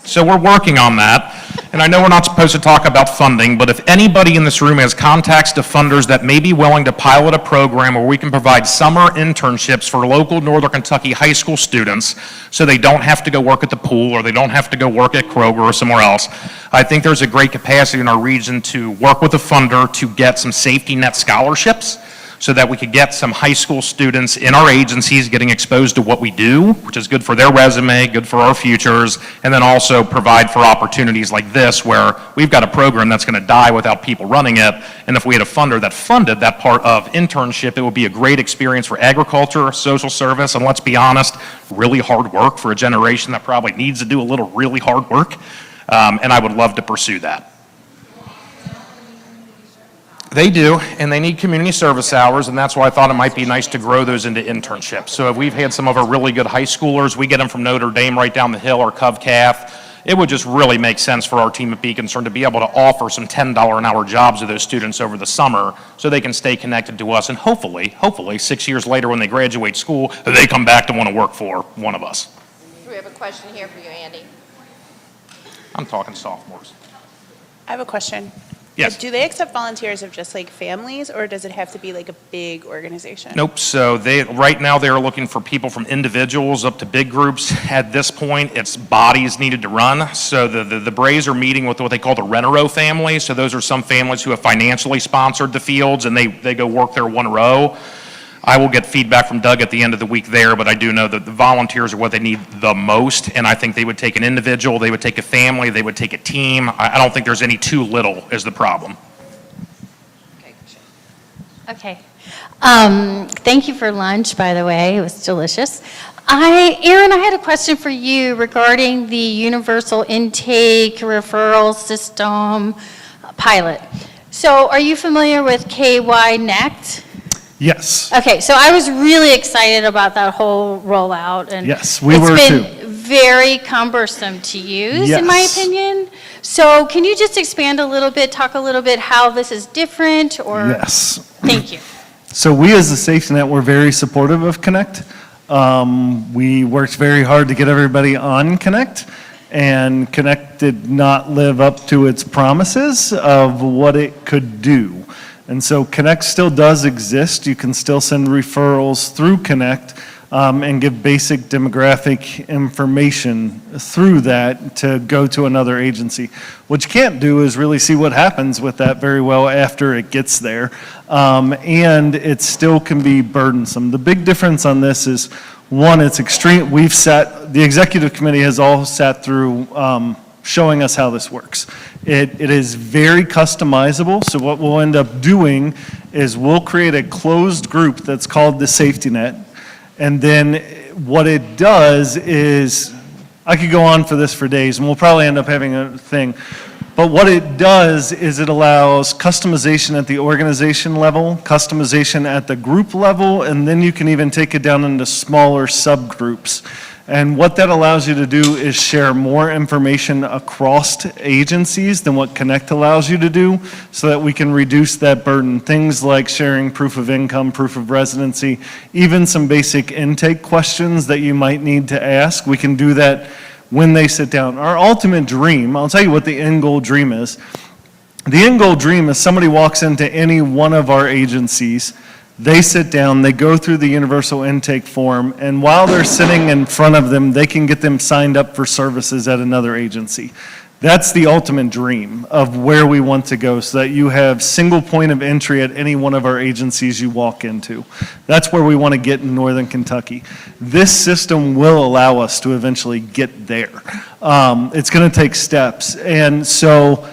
So we're working on that, and I know we're not supposed to talk about funding, but if anybody in this room has contacts to funders that may be willing to pilot a program where we can provide summer internships for local Northern Kentucky high school students so they don't have to go work at the pool or they don't have to go work at Kroger or somewhere else, I think there's a great capacity in our region to work with a funder to get some safety net scholarships so that we could get some high school students in our agencies getting exposed to what we do, which is good for their resume, good for our futures, and then also provide for opportunities like this where we've got a program that's going to die without people running it, and if we had a funder that funded that part of internship, it would be a great experience for agriculture, social service, and let's be honest, really hard work for a generation that probably needs to do a little really hard work, and I would love to pursue that. They do, and they need community service hours, and that's why I thought it might be nice to grow those into internships. So if we've had some of our really good high schoolers, we get them from Notre Dame right down the hill or Cov-Cath, it would just really make sense for our team at Be Concerned to be able to offer some $10 an hour jobs to those students over the summer so they can stay connected to us, and hopefully 6 years later when they graduate school, they come back to want to work for one of us. we have a question here for you, Andy. I'm talking sophomores. I have a question. Yes. Do they accept volunteers of just like families, or does it have to be like a big organization? Nope, so right now they're looking for people from individuals up to big groups. At this point, it's bodies needed to run. So the Braves are meeting with what they call the rent-a-row family. So those are some families who have financially sponsored the fields and they go work their one row. I will get feedback from Doug at the end of the week there, but I do know that the volunteers are what they need the most, and I think they would take an individual, they would take a family, they would take a team. I don't think there's any too little is the problem. Okay. Thank you for lunch, by the way. It was delicious. Aaron, I had a question for you regarding the universal intake referral system pilot. So are you familiar with KY Next? Yes. Okay, so I was really excited about that whole rollout, and Yes, we were it's too. been very cumbersome to use, in my Yes. opinion. So can you just expand a little bit, talk a little bit how this is different, or? Yes. Thank you. So we as a safety net were very supportive of Connect. We worked very hard to get everybody on Connect, and Connect did not live up to its promises of what it could do. And so Connect still does exist. You can still send referrals through Connect and give basic demographic information through that to go to another agency. What you can't do is really see what happens with that very well after it gets there. And it still can be burdensome. The big difference on this is, one, it's extreme. The executive committee has all sat through showing us how this works. It is very customizable, so what we'll end up doing is we'll create a closed group that's called the safety net, and then what it does is, I could go on for this for days, and we'll probably end up having a thing, but what it does is it allows customization at the organization level, customization at the group level, and then you can even take it down into smaller subgroups. And what that allows you to do is share more information across agencies than what Connect allows you to do, so that we can reduce that burden. Things like sharing proof of income, proof of residency, even some basic intake questions that you might need to ask. We can do that when they sit down. Our ultimate dream, I'll tell you what the end goal dream is. The end goal dream is somebody walks into any one of our agencies, they sit down, they go through the universal intake form, and while they're sitting in front of them, they can get them signed up for services at another agency. That's the ultimate dream of where we want to go, so that you have single point of entry at any one of our agencies you walk into. That's where we want to get in Northern Kentucky. This system will allow us to eventually get there. It's going to take steps. And so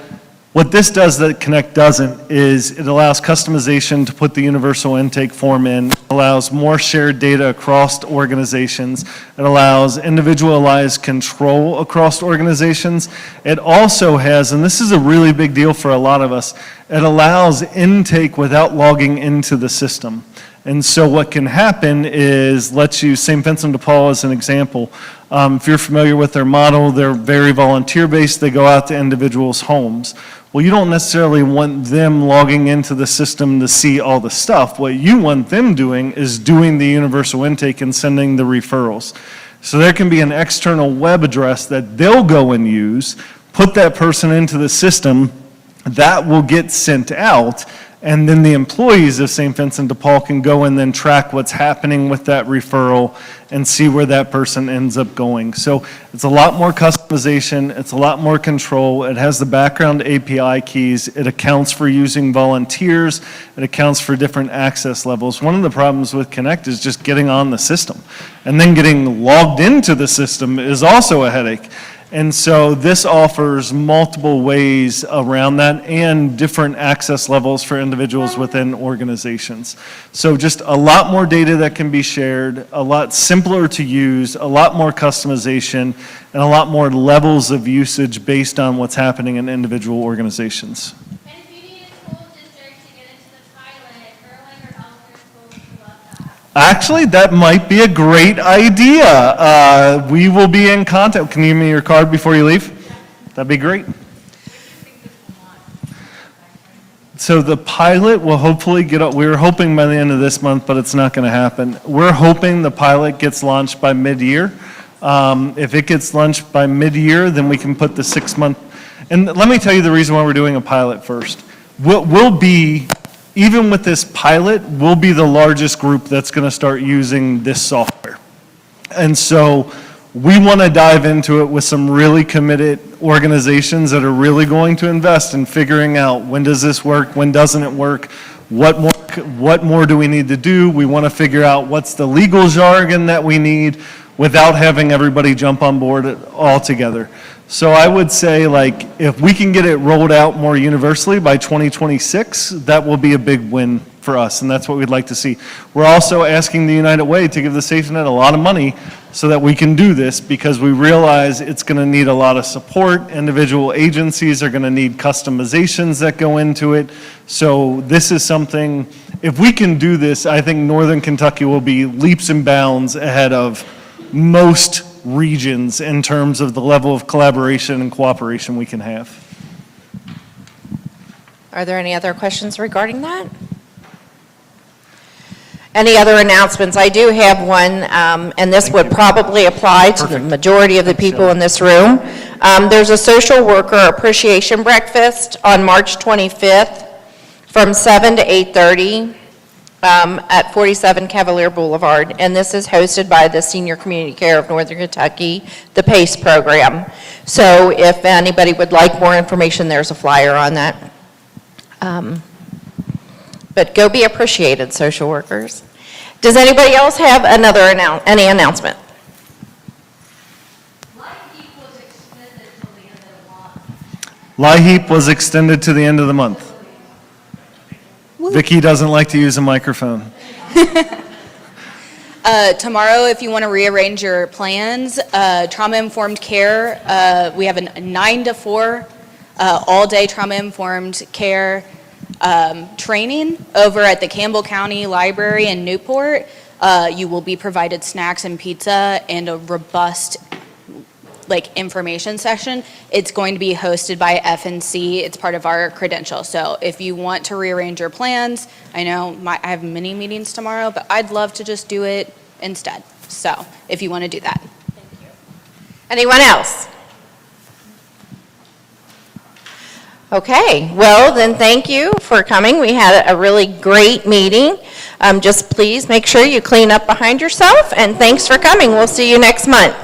what this does that Connect doesn't is it allows customization to put the universal intake form in, allows more shared data across organizations, it allows individualized control across organizations. It also has, and this is a really big deal for a lot of us, it allows intake without logging into the system. And so what can happen is, let's use St. Vincent de Paul as an example. If you're familiar with their model, they're very volunteer-based. They go out to individuals' homes. Well, you don't necessarily want them logging into the system to see all the stuff. What you want them doing is doing the universal intake and sending the referrals. So there can be an external web address that they'll go and use, put that person into the system, that will get sent out, and then the employees of St. Vincent de Paul can go and then track what's happening with that referral and see where that person ends up going. So it's a lot more customization, it's a lot more control, it has the background API keys, it accounts for using volunteers, it accounts for different access levels. One of the problems with Connect is just getting on the system, and then getting logged into the system is also a headache. And so this offers multiple ways around that and different access levels for individuals within organizations. So just a lot more data that can be shared, a lot simpler to use, a lot more customization, and a lot more levels of usage based on what's happening in individual organizations. Actually, that might be a great idea. We will be in contact. Can you give me your card before you leave? That'd be great. So the pilot will hopefully get up. We were hoping by the end of this month, but it's not going to happen. We're hoping the pilot gets launched by mid-year. If it gets launched by mid-year, then we can put the 6-month, and let me tell you the reason why we're doing a pilot first. We'll be, even with this pilot, we'll be the largest group that's going to start using this software. And so we want to dive into it with some really committed organizations that are really going to invest in figuring out when does this work, when doesn't it work, what more do we need to do. We want to figure out what's the legal jargon that we need without having everybody jump on board all together. So I would say, like, if we can get it rolled out more universally by 2026, that will be a big win for us, and that's what we'd like to see. We're also asking the United Way to give the safety net a lot of money so that we can do this, because we realize it's going to need a lot of support. Individual agencies are going to need customizations that go into it. So this is something, if we can do this, I think Northern Kentucky will be leaps and bounds ahead of most regions in terms of the level of collaboration and cooperation we can have. Are there any other questions regarding that? Any other announcements? I do have one, and this would probably apply to the majority of the people in this room. There's a social worker appreciation breakfast on March 25th from 7 to 8:30 at 47 Cavalier Boulevard, and this is hosted by the Senior Community Care of Northern Kentucky, the PACE program. So if anybody would like more information, there's a flyer on that. But go be appreciated, social workers. Does anybody else have any announcement? LIHEAP was extended to the end of the month. Vicki doesn't like to use a microphone. Tomorrow, if you want to rearrange your plans, trauma-informed care, we have a 9 to 4 all-day trauma-informed care training over at the Campbell County Library in Newport. You will be provided snacks and pizza and a robust information session. It's going to be hosted by FNC. It's part of our credential. So if you want to rearrange your plans, I know I have many meetings tomorrow, but I'd love to just do it instead. So if you want to do that. Thank you. Anyone else? Okay, well then thank you for coming. We had a really great meeting. Just please make sure you clean up behind yourself, and thanks for coming. We'll see you next month.